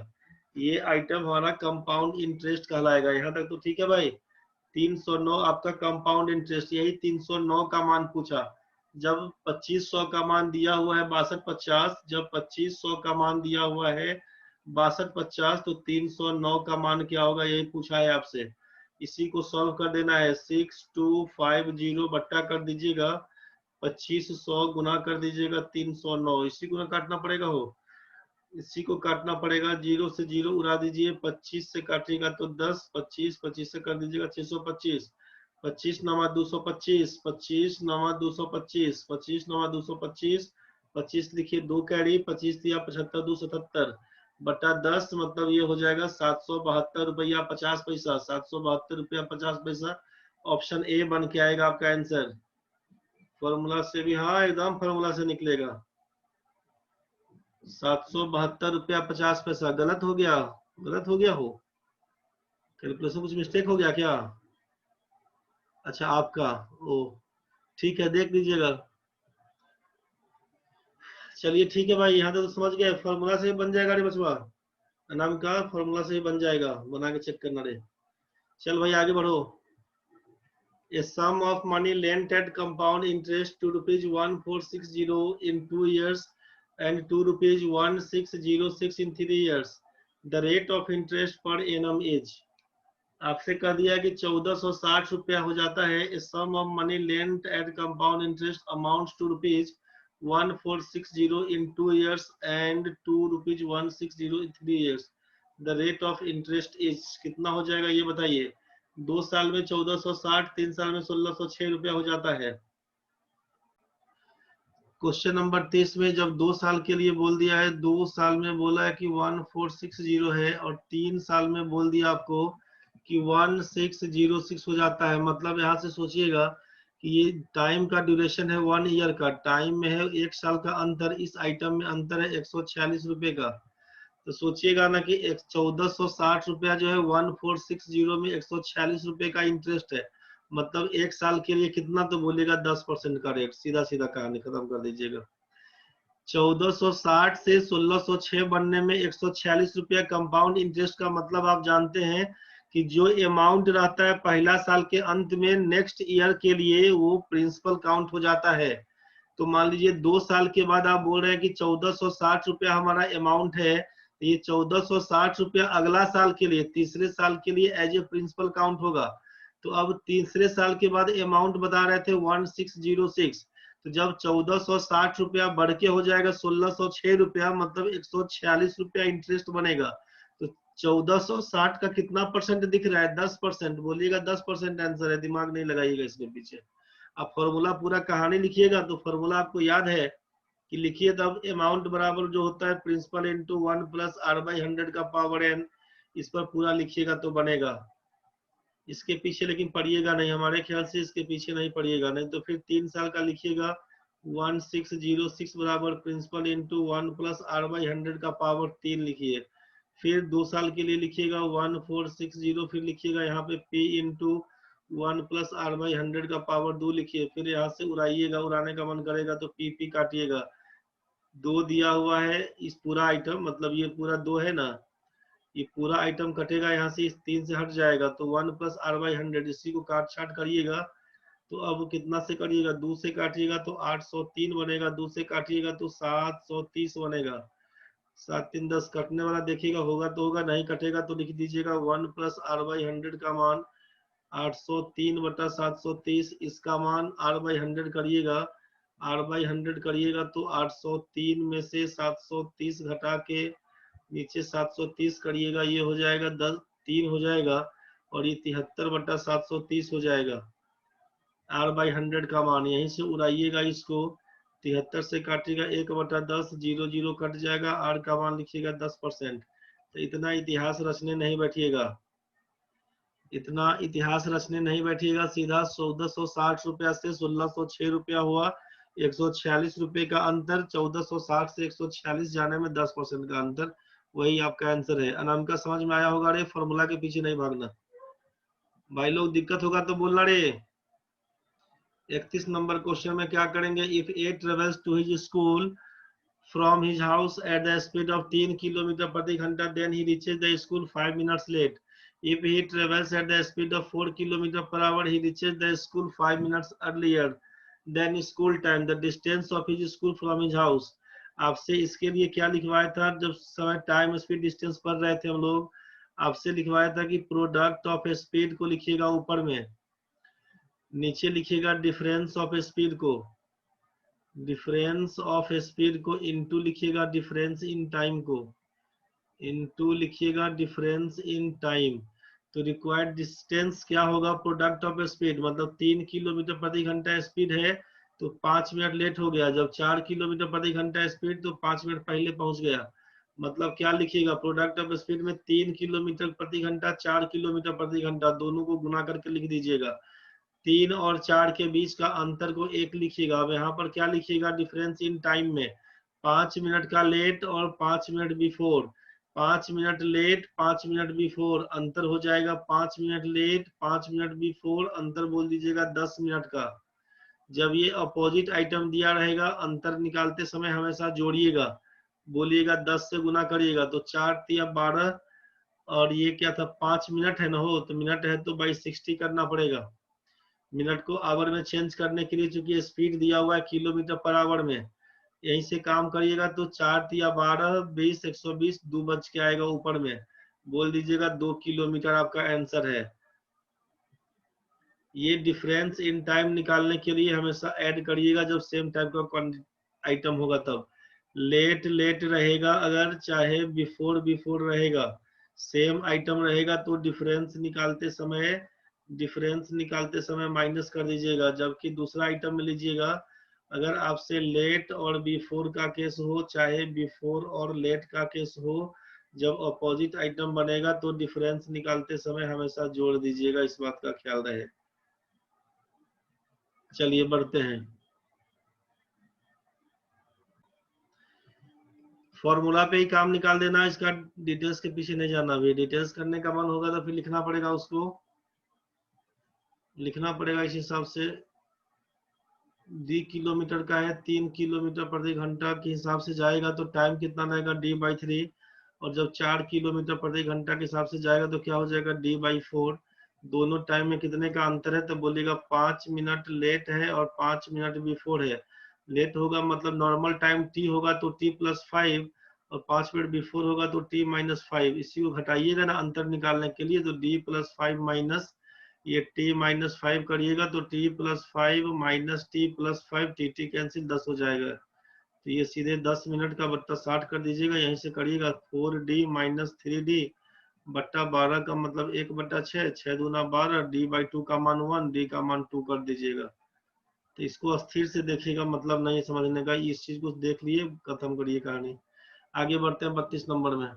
ये आइटम हमारा कंपाउंड इंटरेस्ट कहलाएगा। यहाँ तक तो ठीक है भाई। 309 आपका कंपाउंड इंटरेस्ट, यही 309 का मान पूछा। जब 2500 का मान दिया हुआ है 6250, जब 2500 का मान दिया हुआ है 6250, तो 309 का मान क्या होगा यही पूछा है आपसे। इसी को सॉल्व कर देना है, 6250 बट्टा कर दीजिएगा 2500 गुना कर दीजिएगा 309, इसी को ना काटना पड़ेगा हो, इसी को काटना पड़ेगा, 0 से 0 उड़ा दीजिए, 25 से काटिएगा तो 10, 25 25 से कर दीजिएगा 625, 25 नमा 225, 25 नमा 225, 25 नमा 225, 25 लिखिए 2 कैरी, 25 दिया 75 277 बटा 10, मतलब ये हो जाएगा 772 रुपया 50 पैसा, 772 रुपया 50 पैसा। ऑप्शन ए बन के आएगा आपका आंसर। फॉर्मूला से भी, हाँ एकदम फॉर्मूला से निकलेगा। 772 रुपया 50 पैसा। गलत हो गया, गलत हो गया हो, कैलकुलेशन कुछ मिस्टेक हो गया क्या? अच्छा आपका, ओ ठीक है, देख लीजिएगा। चलिए ठीक है भाई, यहाँ तो समझ गए, फॉर्मूला से ही बन जाएगा रे बचवा, नाम का फॉर्मूला से ही बन जाएगा, बना के चेक करना रे। चल भाई आगे बढ़ो। A sum of money lent at compound interest to rupees 1460 in 2 years and to rupees 1606 in 3 years. The rate of interest per annum is, आपसे कह दिया कि 1460 रुपया हो जाता है। A sum of money lent at compound interest amounts to rupees 1460 in 2 years and to rupees 160 in 3 years. The rate of interest is, कितना हो जाएगा ये बताइए। 2 साल में 1460, 3 साल में 1606 रुपया हो जाता है। क्वेश्चन नंबर 30 में जब 2 साल के लिए बोल दिया है, 2 साल में बोला है कि 1460 है और 3 साल में बोल दिया आपको कि 1606 हो जाता है। मतलब यहाँ से सोचिएगा ये टाइम का ड्यूरेशन है 1 ईयर का, टाइम में है 1 साल का अंतर, इस आइटम में अंतर है 146 रुपए का। तो सोचिएगा ना कि 1460 रुपया जो है 1460 में 146 रुपए का इंटरेस्ट है, मतलब 1 साल के लिए कितना, तो बोलेगा 10% का रेट। सीधा सीधा कहानी खत्म कर दीजिएगा। 1460 से 1606 बनने में 146 रुपया कंपाउंड इंटरेस्ट का मतलब आप जानते हैं कि जो अमाउंट रहता है पहला साल के अंत में, नेक्स्ट ईयर के लिए वो प्रिंसिपल काउंट हो जाता है। तो मान लीजिए 2 साल के बाद आप बोल रहे हैं कि 1460 रुपया हमारा अमाउंट है, तो ये 1460 रुपया अगला साल के लिए, तीसरे साल के लिए एज ए प्रिंसिपल काउंट होगा। तो अब तीसरे साल के बाद अमाउंट बता रहे थे 1606, तो जब 1460 रुपया बढ़ के हो जाएगा 1606 रुपया, मतलब 146 रुपया इंटरेस्ट बनेगा। तो 1460 का कितना परसेंट दिख रहा है? 10%। बोलिएगा 10% आंसर है, दिमाग नहीं लगाइएगा इसके पीछे। आप फॉर्मूला पूरा कहानी लिखिएगा तो फॉर्मूला आपको याद है कि लिखिए, तब अमाउंट बराबर जो होता है principal into 1 plus r by 100 का पावर n, इस पर पूरा लिखिएगा तो बनेगा। इसके पीछे लेकिन पढ़िएगा नहीं, हमारे ख्याल से इसके पीछे नहीं पढ़िएगा, नहीं तो फिर 3 साल का लिखिएगा 1606 बराबर principal into 1 plus r by 100 का पावर 3 लिखिए। फिर 2 साल के लिए लिखिएगा 1460, फिर लिखिएगा यहाँ पे p into 1 plus r by 100 का पावर 2 लिखिए। फिर यहाँ से उड़ाइएगा, उड़ाने का मन करेगा तो p काटिएगा। 2 दिया हुआ है इस पूरा आइटम, मतलब ये पूरा 2 है ना, ये पूरा आइटम कटेगा यहाँ से, इस 3 से हट जाएगा, तो 1 प्लस r बाई 100, इसी को काट छाट करिएगा। तो अब कितना से करिएगा? 2 से काटिएगा तो 803 बनेगा, 2 से काटिएगा तो 730 बनेगा। 7 3 10, कटने वाला देखिएगा, होगा तो होगा, नहीं कटेगा तो लिख दीजिएगा 1 प्लस r बाई 100 का मान 803 बटा 730, इसका मान r बाई 100 करिएगा। r बाई 100 करिएगा तो 803 में से 730 घटा के नीचे 730 करिएगा, ये हो जाएगा 10 3 हो जाएगा, और ये 73 बटा 730 हो जाएगा। r बाई 100 का मान यहीं से उड़ाइएगा इसको, 73 से काटिएगा 1 बटा 10, 0 0 कट जाएगा, r का मान लिखिएगा 10%। तो इतना इतिहास रचने नहीं बैठिएगा, इतना इतिहास रचने नहीं बैठिएगा, सीधा 1460 रुपया से 1606 रुपया हुआ, 146 रुपये का अंतर, 1460 से 146 जाने में 10% का अंतर, वही आपका आंसर है। अनामिका समझ में आया होगा रे, फॉर्मूला के पीछे नहीं भागना। भाई लोग दिक्कत होगा तो बोलना रे। 31 नंबर क्वेश्चन में क्या करेंगे? If A travels to his school from his house at the speed of 3 kilometre प्रति घंटा, then he reaches the school 5 minutes late. If he travels at the speed of 4 km per hour, he reaches the school 5 minutes earlier than school time. The distance of his school from his house. आपसे इसके लिए क्या लिखवाया था जब समय time speed distance पढ़ रहे थे हम लोग? आपसे लिखवाया था कि प्रोडक्ट ऑफ स्पीड को लिखिएगा ऊपर में, नीचे लिखिएगा डिफरेंस ऑफ स्पीड को, डिफरेंस ऑफ स्पीड को इनटू लिखिएगा डिफरेंस इन टाइम को, इनटू लिखिएगा डिफरेंस इन टाइम। तो रिक्वायर्ड डिस्टेंस क्या होगा? प्रोडक्ट ऑफ स्पीड, मतलब 3 किलोमीटर प्रति घंटा स्पीड है तो 5 मिनट लेट हो गया, जब 4 किलोमीटर प्रति घंटा स्पीड तो 5 मिनट पहले पहुंच गया। मतलब क्या लिखिएगा? प्रोडक्ट ऑफ स्पीड में 3 किलोमीटर प्रति घंटा, 4 किलोमीटर प्रति घंटा, दोनों को गुना करके लिख दीजिएगा। 3 और 4 के बीच का अंतर को 1 लिखिएगा। अब यहाँ पर क्या लिखिएगा? डिफरेंस इन टाइम में 5 मिनट का लेट और 5 minute before, 5 minute late 5 minute before, अंतर हो जाएगा 5 मिनट लेट 5 मिनट बिफोर, अंतर बोल दीजिएगा 10 मिनट का। जब ये अपोजिट आइटम दिया रहेगा, अंतर निकालते समय हमेशा जोड़िएगा, बोलिएगा 10 से गुना करिएगा, तो 4 तिया 12, और ये क्या था? 5 मिनट है ना, हो तो मिनट है तो बाई 60 करना पड़ेगा। मिनट को आवर में चेंज करने के लिए चूंकि स्पीड दिया हुआ है किलोमीटर पर आवर में, यहीं से काम करिएगा, तो 4 तिया 12, 20, 120, 2 बच के आएगा ऊपर में, बोल दीजिएगा 2 किलोमीटर आपका आंसर है। ये डिफरेंस इन टाइम निकालने के लिए हमेशा ऐड करिएगा जब सेम टाइप का आइटम होगा तब। लेट लेट रहेगा अगर, चाहे बिफोर बिफोर रहेगा, सेम आइटम रहेगा तो डिफरेंस निकालते समय माइनस कर दीजिएगा। जबकि दूसरा आइटम में लीजिएगा, अगर आपसे लेट और बिफोर का केस हो, चाहे बिफोर और लेट का केस हो, जब अपोजिट आइटम बनेगा तो डिफरेंस निकालते समय हमेशा जोड़ दीजिएगा, इस बात का ख्याल रहे। चलिए बढ़ते हैं। फॉर्मूला पे ही काम निकाल देना, इसका डिटेल्स के पीछे नहीं जाना। भी डिटेल्स करने का मन होगा तो फिर लिखना पड़ेगा, उसको लिखना पड़ेगा इस हिसाब से। डी किलोमीटर का है, 3 किलोमीटर प्रति घंटा के हिसाब से जाएगा तो टाइम कितना रहेगा, D/3। और जब 4 किलोमीटर प्रति घंटा के हिसाब से जाएगा तो क्या हो जाएगा, D/4। दोनों टाइम में कितने का अंतर है, तो बोलेगा 5 मिनट लेट है और 5 मिनट बिफोर है। लेट होगा मतलब नॉर्मल टाइम T होगा तो T+5, और 5 मिनट बिफोर होगा तो T-5। इसी को घटाइएगा ना अंतर निकालने के लिए, तो D+5 माइनस ये T-5 करिएगा तो T+5 minus T+5, T cancel 10 हो जाएगा। तो ये सीधे 10 मिनट का बट्टा 60 कर दीजिएगा, यहीं से करिएगा। 4D माइनस 3D बट्टा 12 का मतलब 1/6, 6 दूना 12, D/2 का मान 1, D का मान 2 कर दीजिएगा। तो इसको स्थिर से देखिएगा, मतलब नहीं समझने का, इस चीज को देख लिए खत्म करिए कहानी। आगे बढ़ते हैं 32 नंबर में।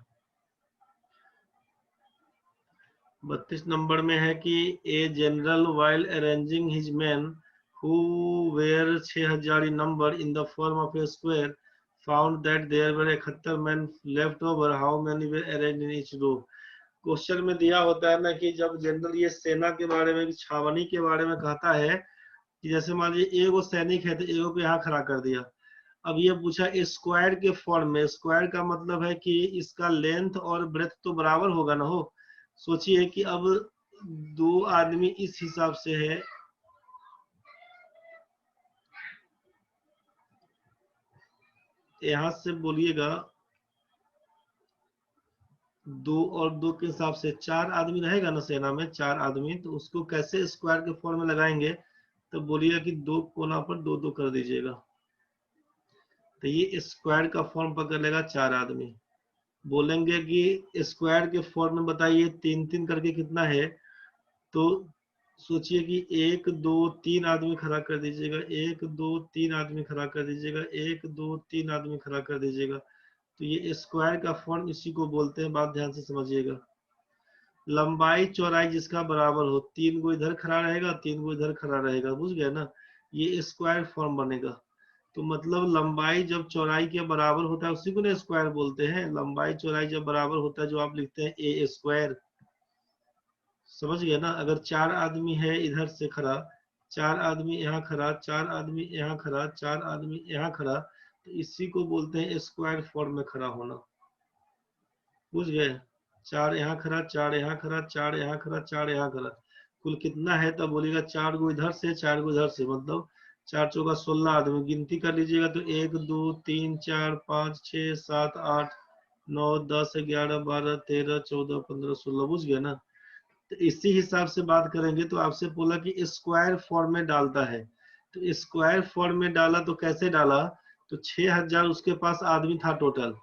32 नंबर में है कि a general while arranging his men who were 6000 in number in the form of a square found that there were 71 men left over, how many were arranged in each row। Question में दिया होता है ना कि जब general ये सेना के बारे में, छावनी के बारे में कहता है कि जैसे मान लीजिए एगो सैनिक है तो एगो को यहाँ खड़ा कर दिया। अब ये पूछा स्क्वायर के फॉर्म में, स्क्वायर का मतलब है कि इसका लेंथ और ब्रेथ तो बराबर होगा ना हो। सोचिए कि अब दो आदमी इस हिसाब से है, यहां से बोलिएगा 2 और 2 के हिसाब से 4 आदमी रहेगा ना सेना में, 4 आदमी, तो उसको कैसे स्क्वायर के फॉर्म में लगाएंगे, तो बोलिएगा कि 2 कोना पर 2 2 कर दीजिएगा, तो ये स्क्वायर का फॉर्म पकड़ लेगा 4 आदमी। बोलेंगे कि स्क्वायर के फॉर्म में बताइए 3 3 करके कितना है, तो सोचिए कि 1 2 3 आदमी खड़ा कर दीजिएगा, 1 2 3 आदमी खड़ा कर दीजिएगा, 1 2 3 आदमी खड़ा कर दीजिएगा। तो ये स्क्वायर का फॉर्म इसी को बोलते हैं, बात ध्यान से समझिएगा। लंबाई चौड़ाई जिसका बराबर हो, 3 को इधर खड़ा रहेगा, 3 को इधर खड़ा रहेगा, बुझ गया ना, ये स्क्वायर फॉर्म बनेगा। तो मतलब लंबाई जब चौड़ाई के बराबर होता है उसी को ना स्क्वायर बोलते हैं। लंबाई चौड़ाई जब बराबर होता है, जो आप लिखते हैं ए स्क्वायर, समझ गए ना। अगर 4 आदमी है इधर से खड़ा, 4 आदमी यहाँ खड़ा, 4 आदमी यहाँ खड़ा, 4 आदमी यहाँ खड़ा, तो इसी को बोलते हैं स्क्वायर फॉर्म में खड़ा होना, बुझ गए। 4 यहाँ खड़ा, 4 यहाँ खड़ा, 4 यहाँ खड़ा, 4 यहाँ खड़ा, कुल कितना है, तब बोलिएगा 4 गो इधर से 4 गो इधर से, मतलब 4 चौका 16 आदमी। गिनती कर लीजिएगा तो 1 2 3 4 5 6 7 8 9 10 11 12 13 14 15 16, बुझ गया ना। तो इसी हिसाब से बात करेंगे, तो आपसे बोला कि स्क्वायर फॉर्म में डालता है, तो स्क्वायर फॉर्म में डाला तो कैसे डाला, तो 6000 उसके पास आदमी था टोटल,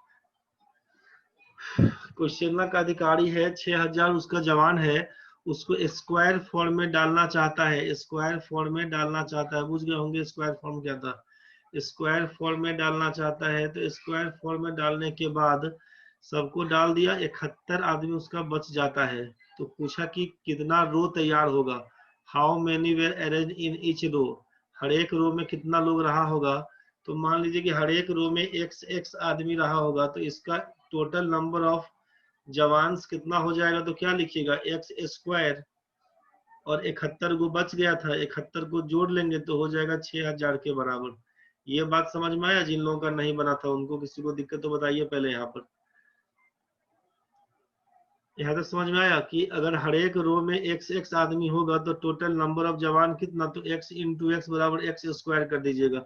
कोई सेना का अधिकारी है, 6000 उसका जवान है, उसको स्क्वायर फॉर्म में डालना चाहता है, स्क्वायर फॉर्म में डालना चाहता है, बुझ गए होंगे स्क्वायर फॉर्म क्या था। स्क्वायर फॉर्म में डालना चाहता है, तो स्क्वायर फॉर्म में डालने के बाद सबको डाल दिया, 71 आदमी उसका बच जाता है। तो पूछा कि कितना रो तैयार होगा, how many were arrange in each row, हर एक रो में कितना लोग रहा होगा। तो मान लीजिए कि हर एक रो में x आदमी रहा होगा, तो इसका टोटल नंबर ऑफ जवान्स कितना हो जाएगा, तो क्या लिखिएगा एक्स स्क्वायर, और 71 को बच गया था, 71 को जोड़ लेंगे तो हो जाएगा 6000 के बराबर। ये बात समझ में आया, जिन लोगों का नहीं बना था उनको, किसी को दिक्कत तो बताइए पहले। यहाँ तक समझ में आया कि अगर हर एक रो में x आदमी होगा तो टोटल नंबर ऑफ जवान कितना, तो x इंटू एक्स बराबर एक्स स्क्वायर कर दीजिएगा।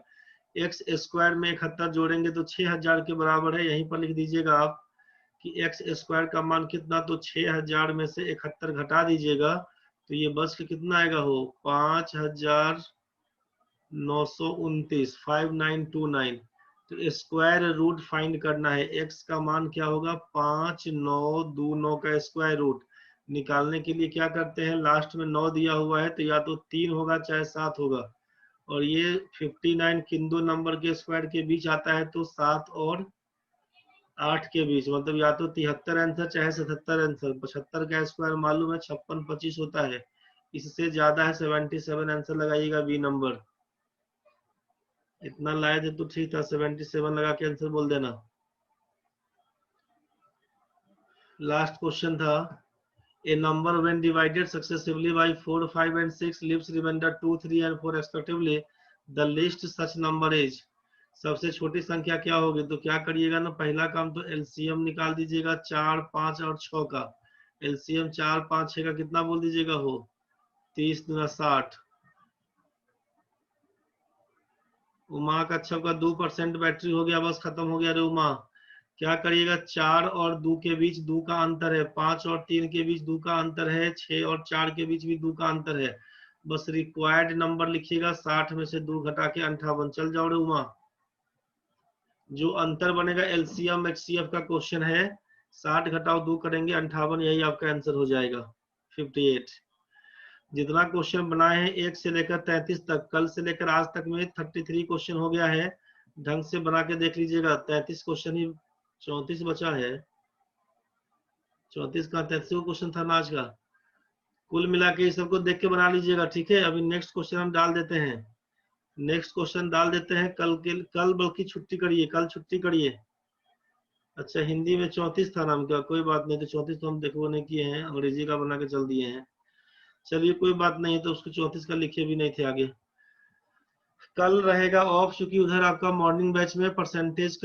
एक्स स्क्वायर में 71 जोड़ेंगे तो 6000 के बराबर है, यहीं पर लिख दीजिएगा आप कि एक्स स्क्वायर का मान कितना, तो 6000 में से 71 घटा दीजिएगा, तो ये बच के कितना आएगा हो, 5929, 5929। तो स्क्वायर रूट फाइंड करना है, एक्स का मान क्या होगा, 5929 का स्क्वायर रूट निकालने के लिए क्या करते हैं, लास्ट में 9 दिया हुआ है तो या तो 3 होगा चाहे 7 होगा, और ये 59 किन दो नंबर के स्क्वायर के बीच आता है, तो 7 और 8 के बीच, मतलब या तो 73 आंसर चाहे 77 आंसर। 75 का स्क्वायर मालूम है 56 25 होता है, इससे ज्यादा है 77 आंसर लगाइएगा बी नंबर। इतना लाए थे तो ठीक था, 77 लगा के आंसर बोल देना। लास्ट क्वेश्चन था, a number when divided successively by 4, 5 and 6 leaves remainder 2, 3 and 4 respectively, the least such number is। सबसे छोटी संख्या क्या होगी? तो क्या करिएगा ना, पहला काम तो एलसीएम निकाल दीजिएगा 4, 5 और 6 का। एलसीएम 4, 5, 6 का कितना बोल दीजिएगा हो? 30 गुना 60। उमा का 6 का 2% बैटरी हो गया, बस खत्म हो गया रे उमा। क्या करिएगा, 4 और 2 के बीच 2 का अंतर है, 5 और 3 के बीच 2 का अंतर है, 6 और 4 के बीच भी 2 का अंतर है। बस रिक्वायर्ड नंबर लिखिएगा, 60 में से 2 घटा के 58। चल जाओ रे उमा। जो अंतर बनेगा एलसीएम एक्ससीएफ का क्वेश्चन है, 60 घटाओ 2 करेंगे 58, यही आपका आंसर हो जाएगा 58। जितना क्वेश्चन बनाए हैं 1 से लेकर 33 तक, कल से लेकर आज तक में 33 क्वेश्चन हो गया है। ढंग से बना के देख लीजिएगा, 33 क्वेश्चन ही, 34 बचा है। 34 का 33 क्वेश्चन था ना आज का। कुल मिला के सबको देख के बना लीजिएगा, ठीक है। अभी नेक्स्ट क्वेश्चन हम डाल देते हैं, नेक्स्ट क्वेश्चन डाल देते हैं। कल बल्कि छुट्टी करिए, कल छुट्टी करिए। अच्छा, हिंदी में 34 था नाम का, कोई बात नहीं, तो 34 तो हम देखो नहीं किए हैं, अंग्रेजी का बना के चल दिए हैं। चलिए कोई बात नहीं, तो उसको 34 का लिखे भी नहीं थे आगे। कल रहेगा ऑफ, चूंकि उधर आपका मॉर्निंग बैच में परसेंटेज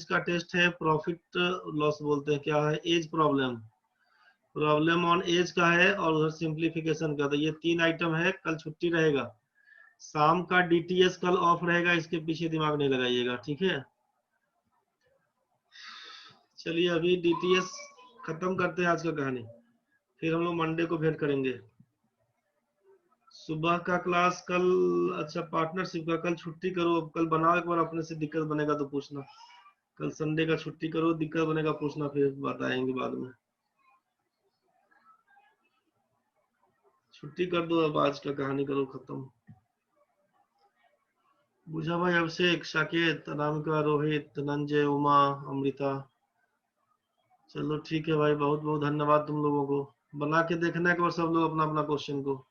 का टेस्ट है, प्रॉफिट लॉस बोलते हैं, क्या है, एज प्रॉब्लम ऑन एज का है, और उधर सिंप्लीफिकेशन का। तो ये 3 आइटम है, कल छुट्टी रहेगा। शाम का डीटीएस कल ऑफ रहेगा, इसके पीछे दिमाग नहीं लगाइएगा, ठीक है। चलिए अभी डीटीएस खत्म करते हैं आज का कहानी, फिर हम लोग मंडे को भेंट करेंगे। सुबह का क्लास कल, अच्छा पार्टनरशिप का कल छुट्टी करो, अब कल बनाओ एक बार, अपने से दिक्कत बनेगा तो पूछना। कल संडे का छुट्टी करो, दिक्कत बनेगा पूछना, फिर बताएंगे बाद में। छुट्टी कर दो, अब आज का कहानी करो खत्म। बुझा भाई, अभिषेक, साकेत, अनामिका, रोहित, धनंजय, उमा, अमृता। चलो ठीक है भाई, बहुत बहुत धन्यवाद तुम लोगों को। बना के देखना एक बार सब लोग अपना अपना क्वेश्चन को।